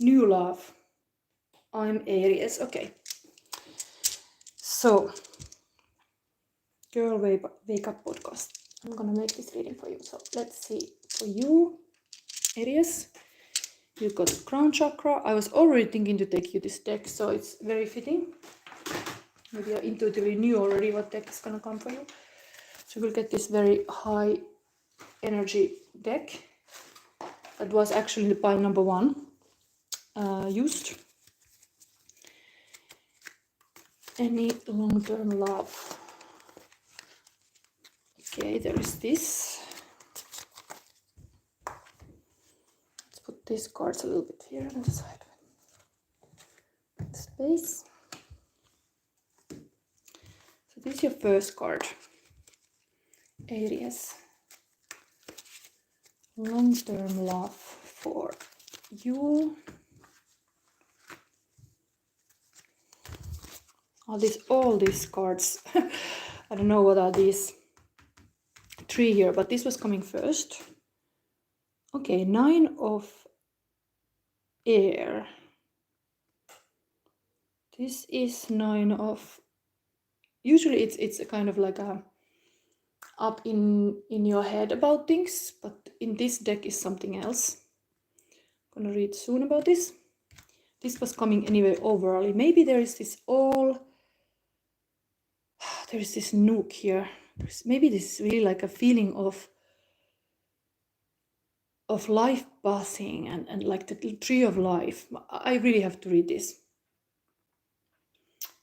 New love. I'm Aries. Okay. So, Girl Wake Up podcast. I'm gonna make this reading for you. So let's see for you, Aries. You got the crown chakra. I was already thinking to take you this deck, so it's very fitting. Maybe I intuitively knew already what deck is gonna come for you. So you'll get this very high energy deck that was actually the pile number 1 used. Any long-term love. Okay, there is this. Let's put these cards a little bit here on the side. Space. So this is your first card. Aries. Long-term love for you. All these cards. I don't know what are these 3 here, but this was coming first. Okay, 9 of air. This is 9 of. Usually it's a kind of like a up in your head about things, but in this deck is something else. I'm gonna read soon about this. This was coming anyway overall. Maybe there is this there is this nook here. Maybe this is really like a feeling of life passing and like the tree of life. I really have to read this.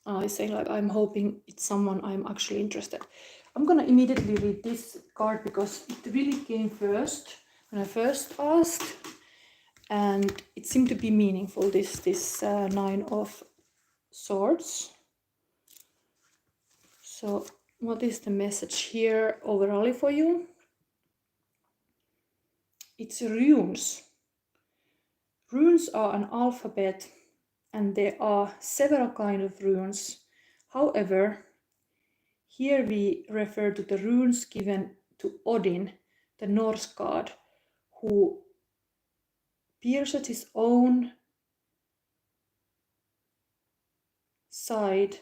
I say like I'm hoping it's someone I'm actually interested. I'm gonna immediately read this card because it really came first when I first asked, and it seemed to be meaningful. This 9 of Swords. So what is the message here overall for you? It's runes. Runes are an alphabet, and there are several kinds of runes. However, here we refer to the runes given to Odin, the Norse god, who pierced his own side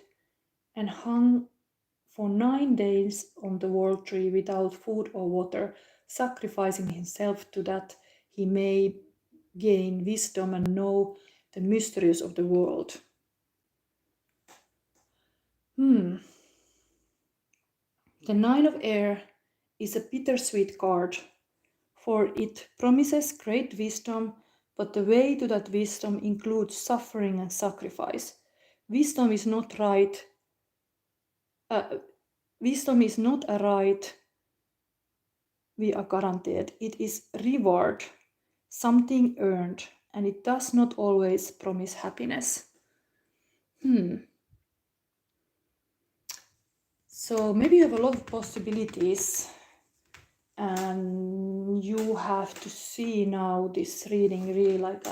and hung for 9 days on the world tree without food or water, sacrificing himself to that he may gain wisdom and know the mysteries of the world. The Nine of Air is a bittersweet card, for it promises great wisdom, but the way to that wisdom includes suffering and sacrifice. Wisdom is not right. Wisdom is not a right we are guaranteed. It is reward, something earned, and it does not always promise happiness. So maybe you have a lot of possibilities, and you have to see now this reading really like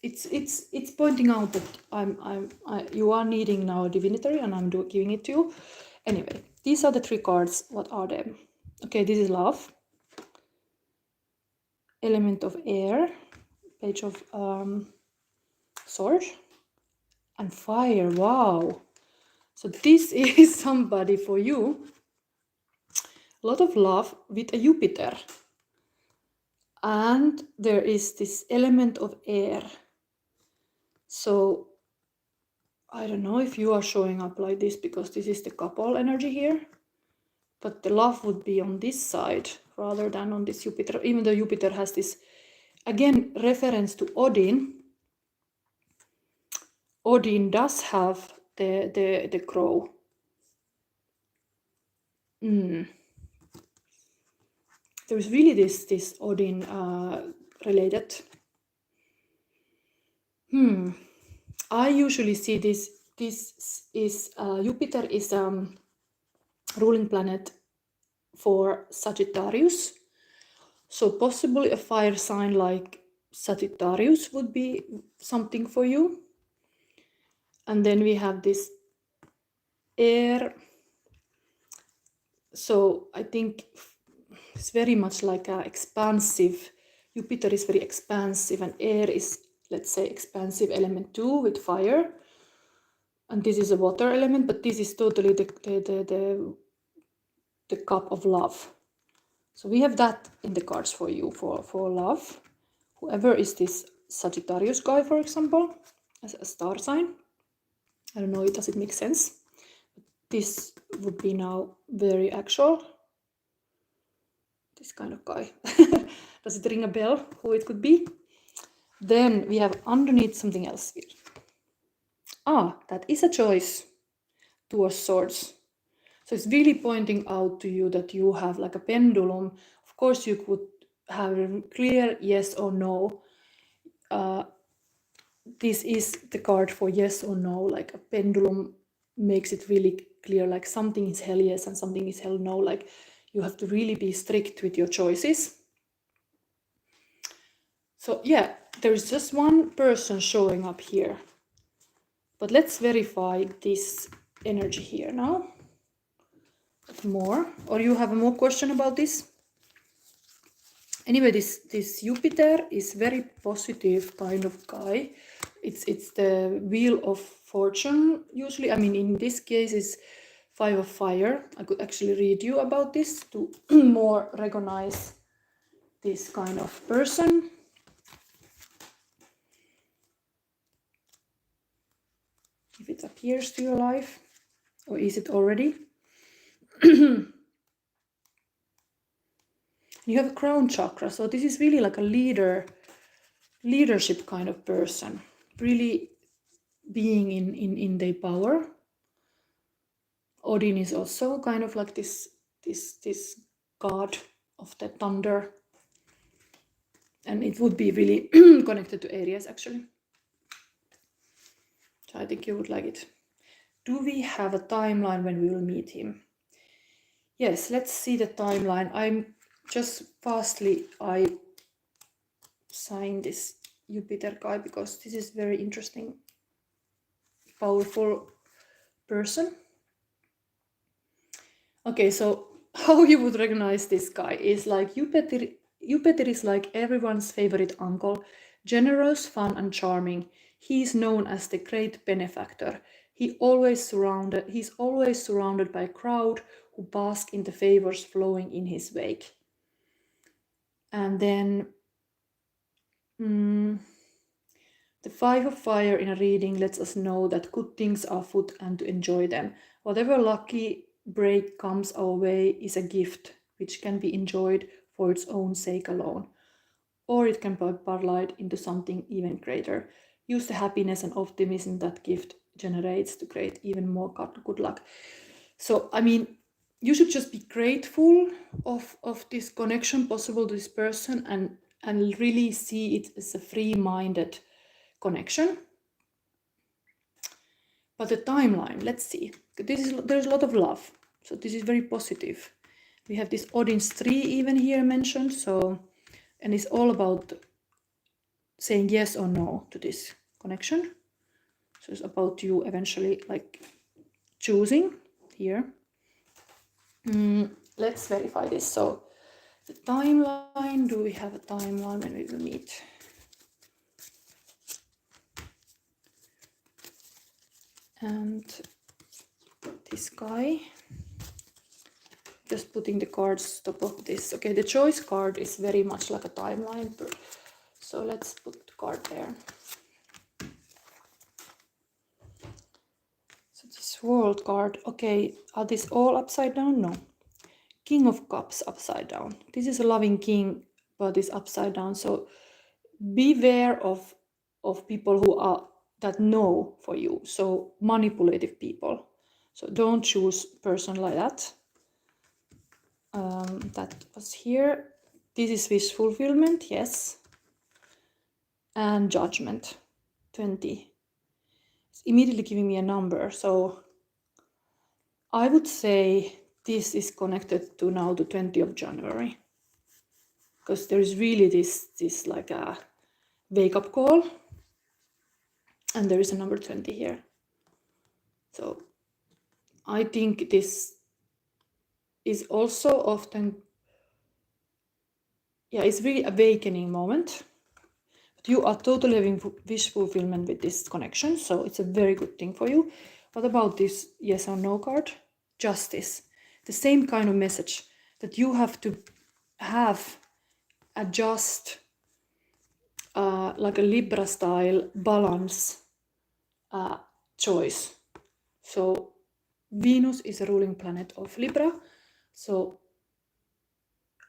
it's pointing out that you are needing now a divinatory, and I'm giving it to you. Anyway, these are the 3 cards. What are them? Okay, this is love, element of air, page of swords, and fire. Wow. So this is somebody for you. A lot of love with a Jupiter. And there is this element of air. So I don't know if you are showing up like this because this is the couple energy here. But the love would be on this side rather than on this Jupiter. Even though Jupiter has this, again, reference to Odin. Odin does have the crow. There's really this Odin related. I usually see this is Jupiter is ruling planet for Sagittarius. So possibly a fire sign like Sagittarius would be something for you. And then we have this air. So I think it's very much like a expansive. Jupiter is very expansive, and air is, let's say, expansive element too with fire. And this is a water element, but this is totally the cup of love. So we have that in the cards for you for love. Whoever is this Sagittarius guy, for example, as a star sign. I don't know, does it make sense? This would be now very actual. This kind of guy. Does it ring a bell who it could be? Then we have underneath something else here. That is a choice. Two of Swords. So it's really pointing out to you that you have like a pendulum. Of course, you could have a clear yes or no. This is the card for yes or no. Like a pendulum makes it really clear, like something is hell yes and something is hell no. Like you have to really be strict with your choices. So yeah, there's just one person showing up here. But let's verify this energy here now. More, or you have a more question about this? Anyway, this Jupiter is very positive kind of guy. It's the wheel of fortune usually. I mean, in this case, it's 5 of fire. I could actually read you about this to more recognize this kind of person. If it appears to your life, or is it already? You have crown chakra, so this is really like a leadership kind of person, really being in their power. Odin is also kind of like this god of the thunder. And it would be really connected to Aries actually. So I think you would like it. Do we have a timeline when we will meet him? Yes, let's see the timeline. I'm just fastly, I signed this Jupiter guy because this is very interesting, powerful person. Okay, so how you would recognize this guy is like Jupiter is like everyone's favorite uncle, generous, fun, and charming. He is known as the great benefactor. He's always surrounded by a crowd who bask in the favors flowing in his wake. And then the 5 of Fire in a reading lets us know that good things are afoot and to enjoy them. Whatever lucky break comes our way is a gift which can be enjoyed for its own sake alone, or it can be parlayed into something even greater. Use the happiness and optimism that gift generates to create even more good luck. So, I mean, you should just be grateful of this connection possible to this person and really see it as a free-minded connection. But the timeline, let's see. There's a lot of love, so this is very positive. We have this audience 3 even here mentioned, so, and it's all about saying yes or no to this connection. So it's about you eventually like choosing here. Let's verify this. So the timeline, do we have a timeline when we will meet? And this guy, just putting the cards top of this. Okay, the choice card is very much like a timeline. So let's put the card there. So this world card, okay, are these all upside down? No. King of Cups upside down. This is a loving king, but it's upside down. So beware of people who are that know for you. So manipulative people. So don't choose a person like that. That was here. This is wish fulfillment, yes. And judgment, 20. It's immediately giving me a number. So I would say this is connected to now the 20th of January. Because there is really this like a wake-up call. And there is a number 20 here. So I think this is also often, yeah, it's really awakening moment. But you are totally having wish fulfillment with this connection, so it's a very good thing for you. What about this yes or no card? Justice. The same kind of message that you have to have a just, like a Libra style balance choice. So Venus is a ruling planet of Libra. So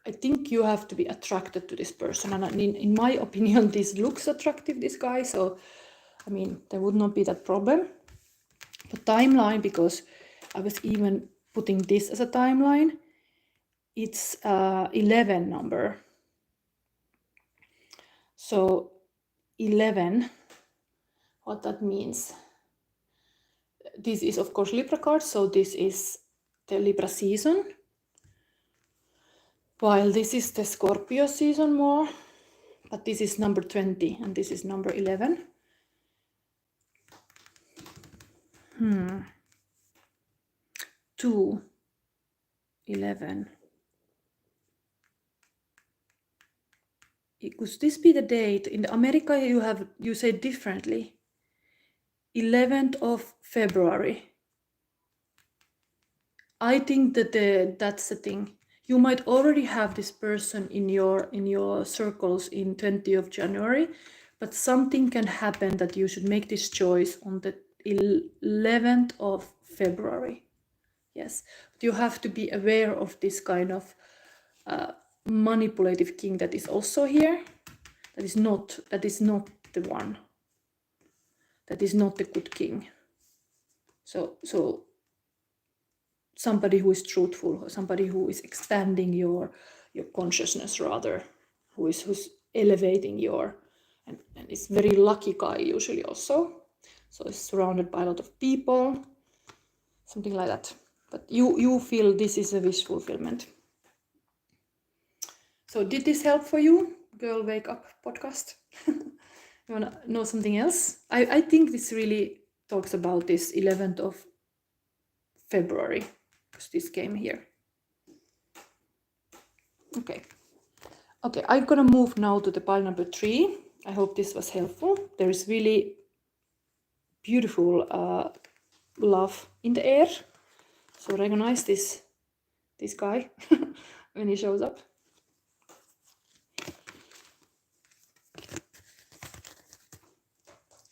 I think you have to be attracted to this person. And in my opinion, this looks attractive, this guy. So, I mean, there would not be that problem. But timeline, because I was even putting this as a timeline, it's 11 number. So 11, what that means. This is, of course, Libra card. So this is the Libra season. While this is the Scorpio season more, but this is number 20 and this is number 11. 2, 11. Could this be the date? In America, you say differently. 11th of February. I think that that's the thing. You might already have this person in your circles in 20th of January, but something can happen that you should make this choice on the 11th of February. Yes, but you have to be aware of this kind of manipulative king that is also here. That is not the one. That is not the good king. So somebody who is truthful, somebody who is expanding your consciousness rather, who's elevating your, and it's very lucky guy usually also. So it's surrounded by a lot of people, something like that. But you feel this is a wish fulfillment. So did this help for you? Girl Wake Up podcast. You want to know something else? I think this really talks about this 11th of February, because this came here. Okay, I'm gonna move now to the pile number 3. I hope this was helpful. There is really beautiful love in the air. So recognize this guy when he shows up.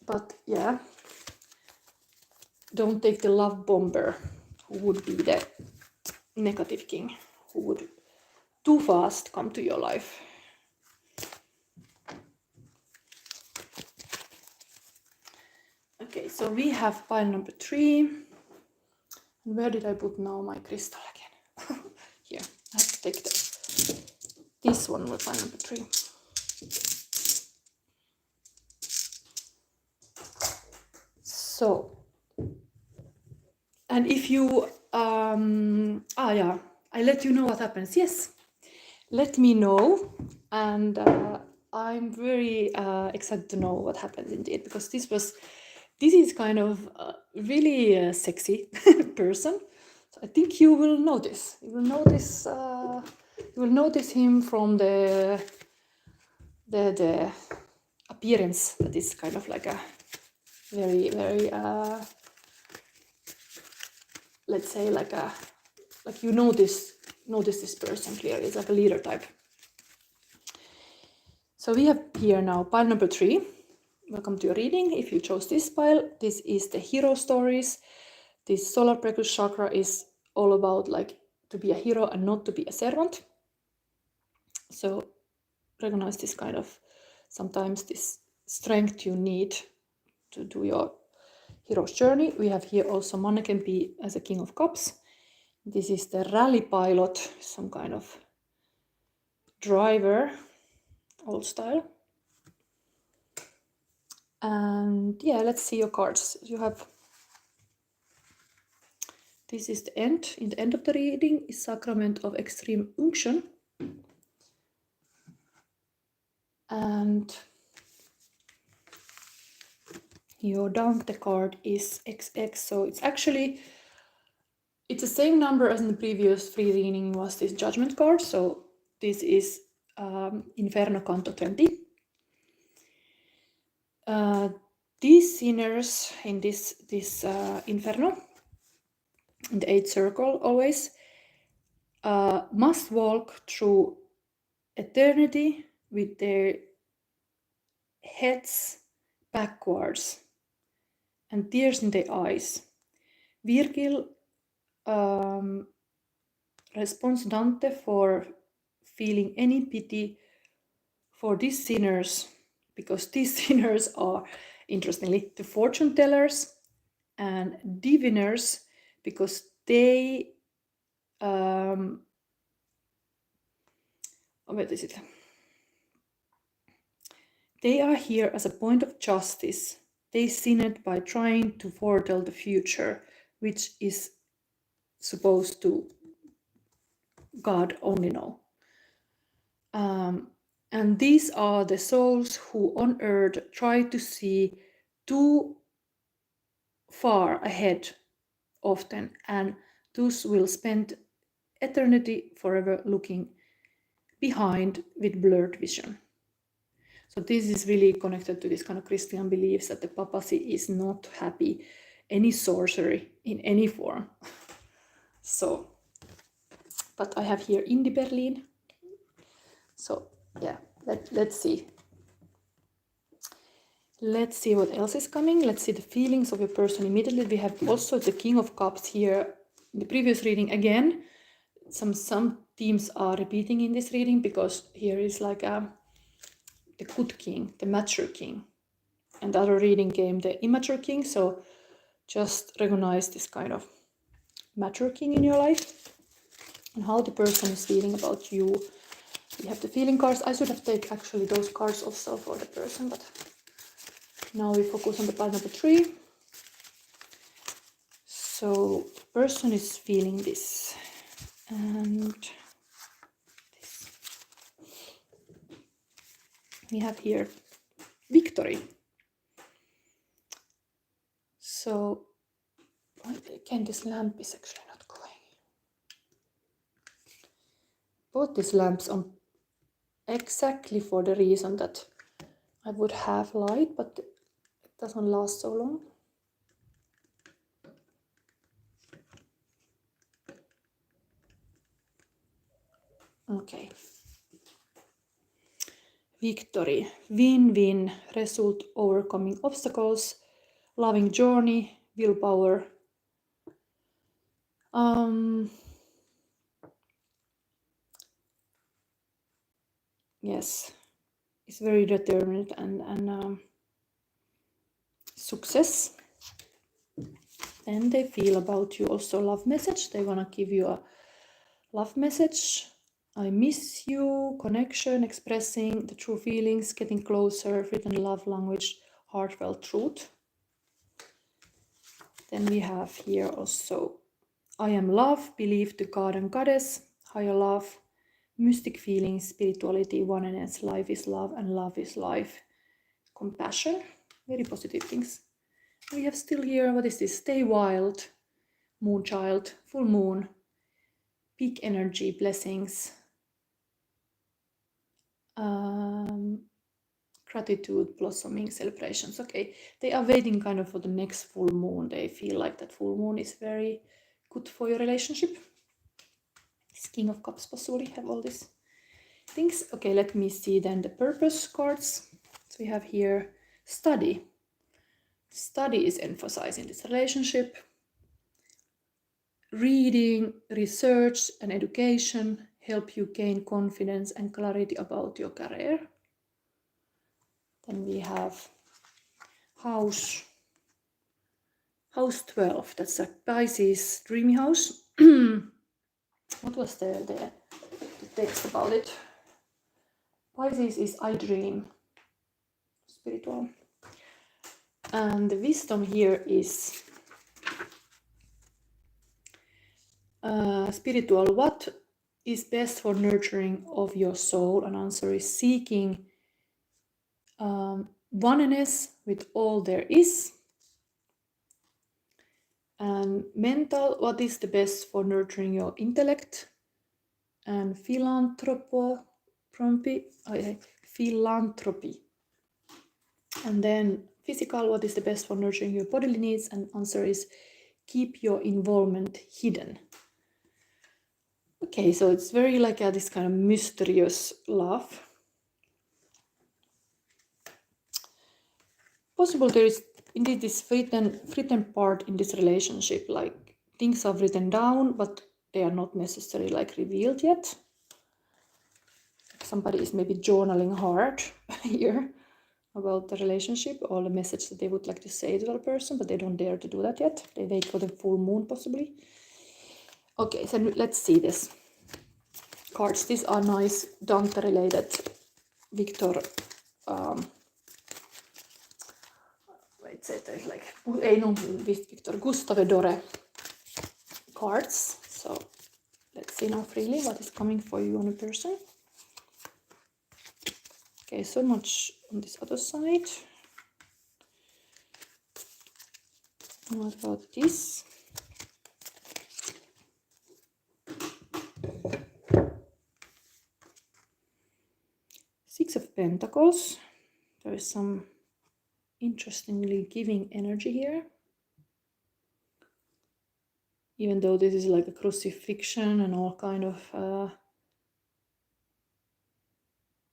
But yeah, don't take the love bomber, who would be the negative king, who would too fast come to your life. Okay, so we have pile number 3. And where did I put now my crystal again? Here, I have to take this one with pile number 3. So, and if you, yeah, I let you know what happens. Yes, let me know. And I'm very excited to know what happens indeed, because this is kind of a really sexy person. So I think you will notice. You will notice him from the appearance, that is kind of like a very, very let's say like you notice this person clearly. It's like a leader type. So we have here now pile number 3. Welcome to your reading. If you chose this pile, this is the hero stories. This solar plexus chakra is all about like to be a hero and not to be a servant. So recognize this kind of, sometimes this strength you need to do your hero's journey. We have here also mannequin P as a king of cups. This is the rally pilot, some kind of driver, old style. And yeah, let's see your cards. You have, this is the end. In the end of the reading is Sacrament of Extreme Unction. And your Dante card is XX. So it's actually, it's the same number as in the previous free reading was this Judgment card. So this is Inferno Canto 20. These sinners in this Inferno, in the 8th circle always, must walk through eternity with their heads backwards and tears in their eyes. Virgil responds Dante for feeling any pity for these sinners, because these sinners are, interestingly, the fortune tellers and diviners, because they what is it? They are here as a point of justice. They sinned by trying to foretell the future, which is supposed to God only know. And these are the souls who on earth try to see too far ahead often, and those will spend eternity forever looking behind with blurred vision. So this is really connected to this kind of Christian beliefs that the papacy is not happy any sorcery in any form. So, but I have here Indie Berlin. So yeah, let's see. Let's see what else is coming. Let's see the feelings of your person immediately. We have also the King of Cups here in the previous reading again. Some themes are repeating in this reading, because here is like the good king, the mature king. And the other reading came the immature king. So just recognize this kind of mature king in your life and how the person is feeling about you We have the feeling cards. I should have taken actually those cards also for the person, but now we focus on the pile number 3. So the person is feeling this and this. We have here victory. So again, this lamp is actually not going. Both these lamps on exactly for the reason that I would have light, but it doesn't last so long. Okay. Victory, win-win, result, overcoming obstacles, loving journey, willpower. Yes, it's very determined and success. And they feel about you also love message. They want to give you a love message. I miss you, connection, expressing the true feelings, getting closer, written love language, heartfelt truth. Then we have here also, I am love, believe to God and Goddess, higher love, mystic feelings, spirituality, oneness, life is love and love is life, compassion, very positive things. We have still here, what is this? Stay wild, moon child, full moon, peak energy, blessings, gratitude, blossoming, celebrations. Okay, they are waiting kind of for the next full moon. They feel like that full moon is very good for your relationship. This King of Cups possibly have all these things. Okay, let me see then the purpose cards. So we have here study. Study is emphasizing this relationship. Reading, research and education help you gain confidence and clarity about your career. Then we have house 12, that's a Pisces dreamy house. What was the text about it? Pisces is I dream, spiritual. And the wisdom here is spiritual. What is best for nurturing of your soul? An answer is seeking oneness with all there is. And mental, what is the best for nurturing your intellect? And philanthropy. And then physical, what is the best for nurturing your bodily needs? And answer is keep your involvement hidden. Okay, so it's very like this kind of mysterious love. Possible there is indeed this written part in this relationship, like things are written down, but they are not necessarily like revealed yet. Somebody is maybe journaling hard here about the relationship or the message that they would like to say to the person, but they don't dare to do that yet. They wait for the full moon possibly. Okay, so let's see this cards. These are nice Dante related Victor there's like Victor Gustave Dore cards. So let's see now freely what is coming for you on a person. Okay, so much on this other side. What about this? Six of Pentacles. There is some interestingly giving energy here. Even though this is like a crucifixion and all kind of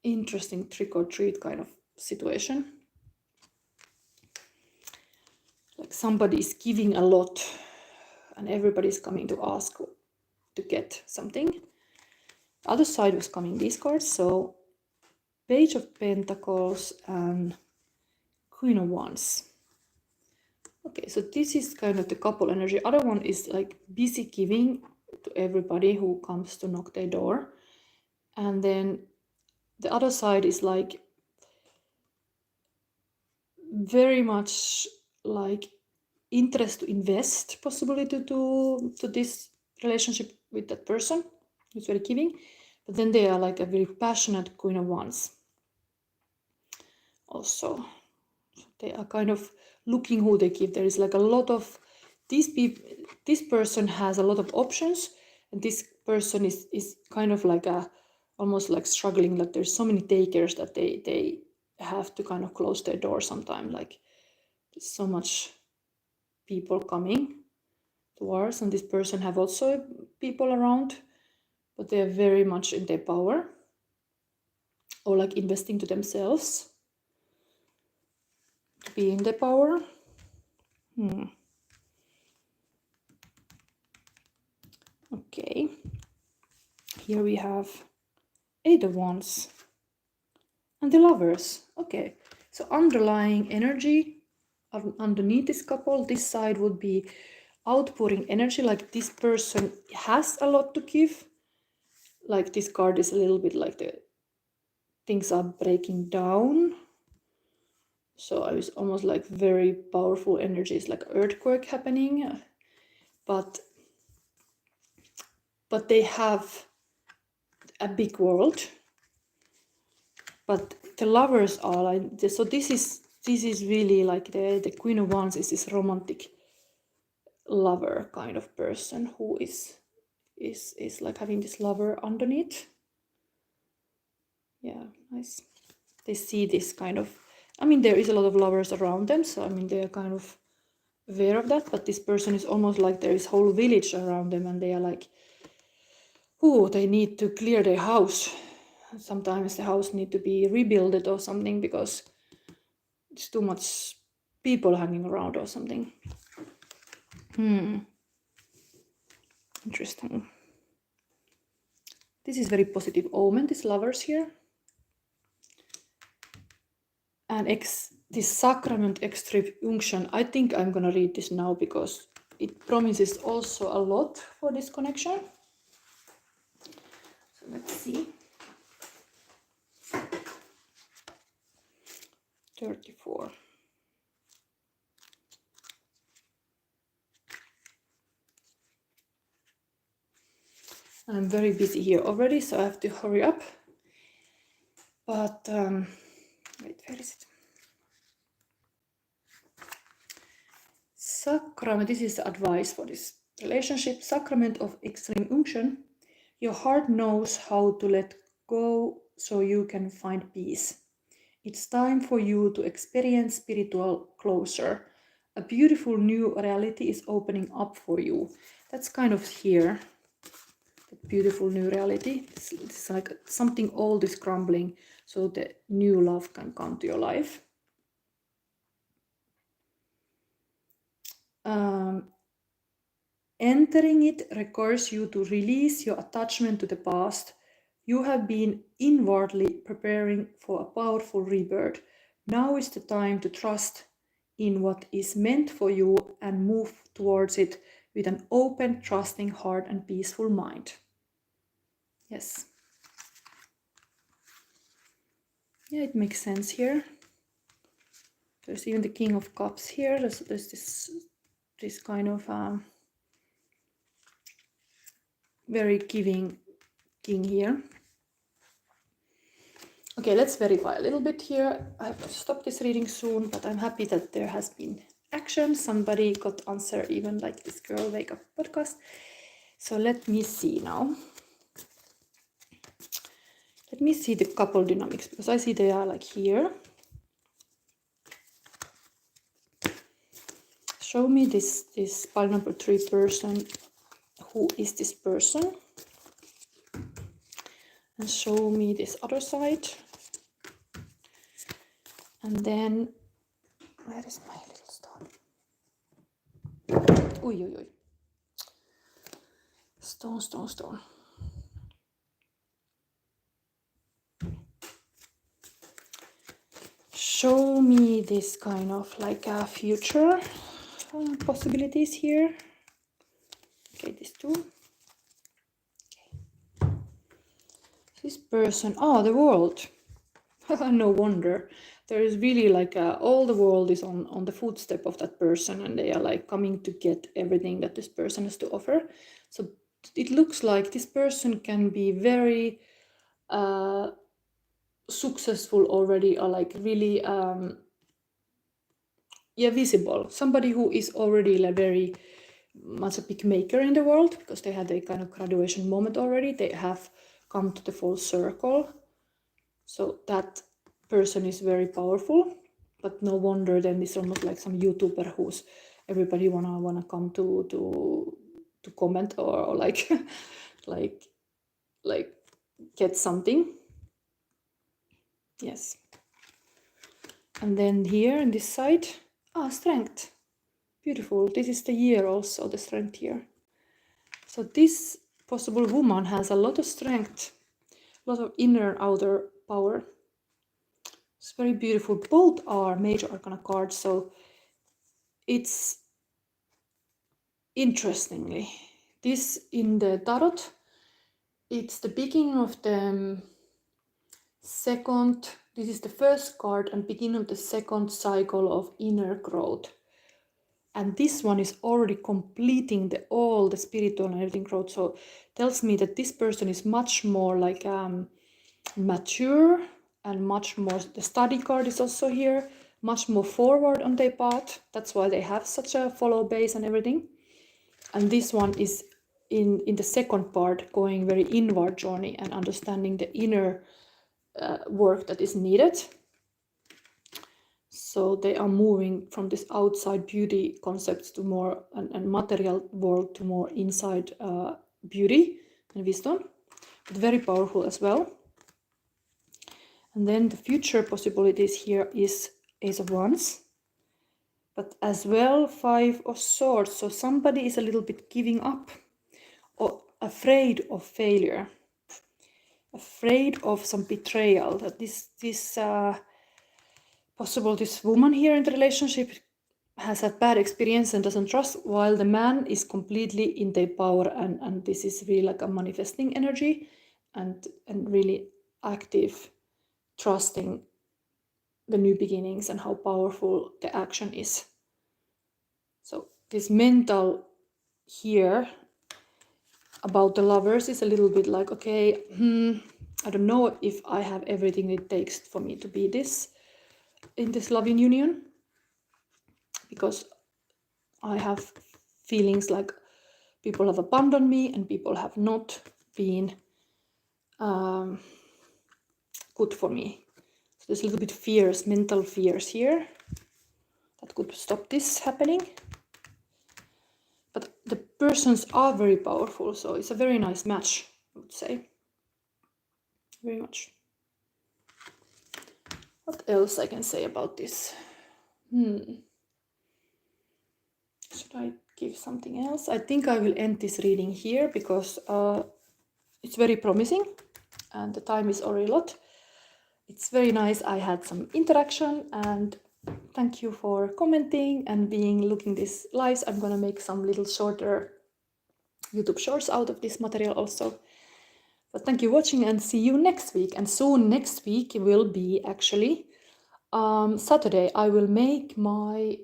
interesting trick or treat kind of situation. Like somebody is giving a lot and everybody is coming to ask to get something. Other side was coming these cards, so Page of Pentacles and Queen of Wands. Okay, so this is kind of the couple energy. Other one is like busy giving to everybody who comes to knock their door. And then the other side is like very much like interest to invest possibly to this relationship with that person who's very giving, but then they are like a very passionate Queen of Wands also. They are kind of looking who they give. There is like a lot of these people. This person has a lot of options, and this person is kind of like a almost like struggling. Like there's so many takers that they have to kind of close their door sometime. Like there's so much people coming towards, and this person have also people around, but they are very much in their power or like investing to themselves to be in their power. Okay, here we have Eight of Wands and the Lovers. Okay, so underlying energy underneath this couple, this side would be outpouring energy, like this person has a lot to give. Like this card is a little bit like the things are breaking down. So I was almost like very powerful energies, like earthquake happening, but they have a big world. But the Lovers are like, so this is really like the Queen of Wands is this romantic lover kind of person who is like having this lover underneath. Yeah, nice. They see this kind of, I mean, there is a lot of lovers around them, so I mean they are kind of aware of that, but this person is almost like there is whole village around them, and they are like, oh, they need to clear their house. Sometimes the house need to be rebuilt or something because it's too much people hanging around or something. Interesting. This is very positive omen, this Lovers here. And this sacrament extreme unction, I think I'm gonna read this now because it promises also a lot for this connection. So let's see. 34. I'm very busy here already, so I have to hurry up. But wait, where is it? Sacrament, this is the advice for this relationship. Sacrament of extreme unction. Your heart knows how to let go so you can find peace. It's time for you to experience spiritual closure. A beautiful new reality is opening up for you. That's kind of here. The beautiful new reality. It's like something old is crumbling, so the new love can come to your life. Entering it requires you to release your attachment to the past. You have been inwardly preparing for a powerful rebirth. Now is the time to trust in what is meant for you and move towards it with an open, trusting heart and peaceful mind. Yes. Yeah, it makes sense here. There's even the King of Cups here. There's this kind of very giving king here. Okay, let's verify a little bit here. I have to stop this reading soon, but I'm happy that there has been action. Somebody got answer, even like this Girl Wake Up podcast. So let me see now. Let me see the couple dynamics, because I see they are like here. Show me this pile number 3 person. Who is this person? And show me this other side. And then, where is my little stone? Oi, oi, oi. Stone, stone, stone. Show me this kind of like a future possibilities here. Okay, these two. Okay. This person, the world. No wonder. There is really like all the world is on the footstep of that person, and they are like coming to get everything that this person has to offer. So it looks like this person can be very successful already, or like really visible. Somebody who is already like very much a big maker in the world, because they had a kind of graduation moment already. They have come to the full circle. So that person is very powerful, but no wonder then it's almost like some YouTuber who's everybody wanna come to comment or like like get something. Yes. And then here in this side, strength. Beautiful. This is the year also, the strength here. So this possible woman has a lot of strength, a lot of inner outer power. It's very beautiful. Both are major arcana cards, so it's interestingly, this in the tarot, it's the beginning of the second, this is the first card and beginning of the second cycle of inner growth. And this one is already completing all the spiritual and everything growth. So tells me that this person is much more like mature and much more, the study card is also here, much more forward on their path. That's why they have such a follow base and everything. And this one is in the second part, going very inward journey and understanding the inner work that is needed. So they are moving from this outside beauty concepts to more and material world to more inside beauty and wisdom, but very powerful as well. And then the future possibilities here is Ace of Wands, but as well 5 of Swords. So somebody is a little bit giving up or afraid of failure, afraid of some betrayal, that this woman here in the relationship has had bad experience and doesn't trust, while the man is completely in their power, and this is really like a manifesting energy and really active, trusting the new beginnings and how powerful the action is. So this mental here about the lovers is a little bit like, okay, I don't know if I have everything it takes for me to be in this loving union, because I have feelings like people have abandoned me and people have not been good for me. So there's a little bit fears, mental fears here that could stop this happening. But the persons are very powerful, so it's a very nice match, I would say. Very much. What else I can say about this? Should I give something else? I think I will end this reading here because it's very promising and the time is already a lot. It's very nice. I had some interaction, and thank you for commenting and looking these lives. I'm gonna make some little shorter YouTube shorts out of this material also. But thank you for watching, and see you next week. And soon next week will be actually Saturday. I will make my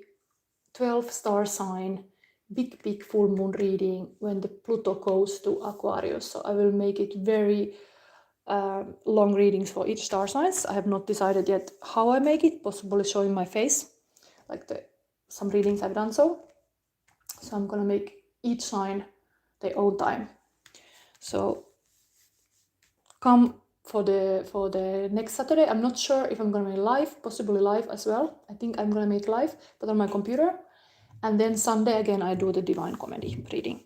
12 star sign big full moon reading when the Pluto goes to Aquarius. So I will make it very long readings for each star signs. I have not decided yet how I make it, possibly showing my face, like some readings I've done so. So I'm gonna make each sign their own time. So come for the next Saturday. I'm not sure if I'm gonna make live, possibly live as well. I think I'm gonna make live, but on my computer. And then Sunday again I do the Divine Comedy reading.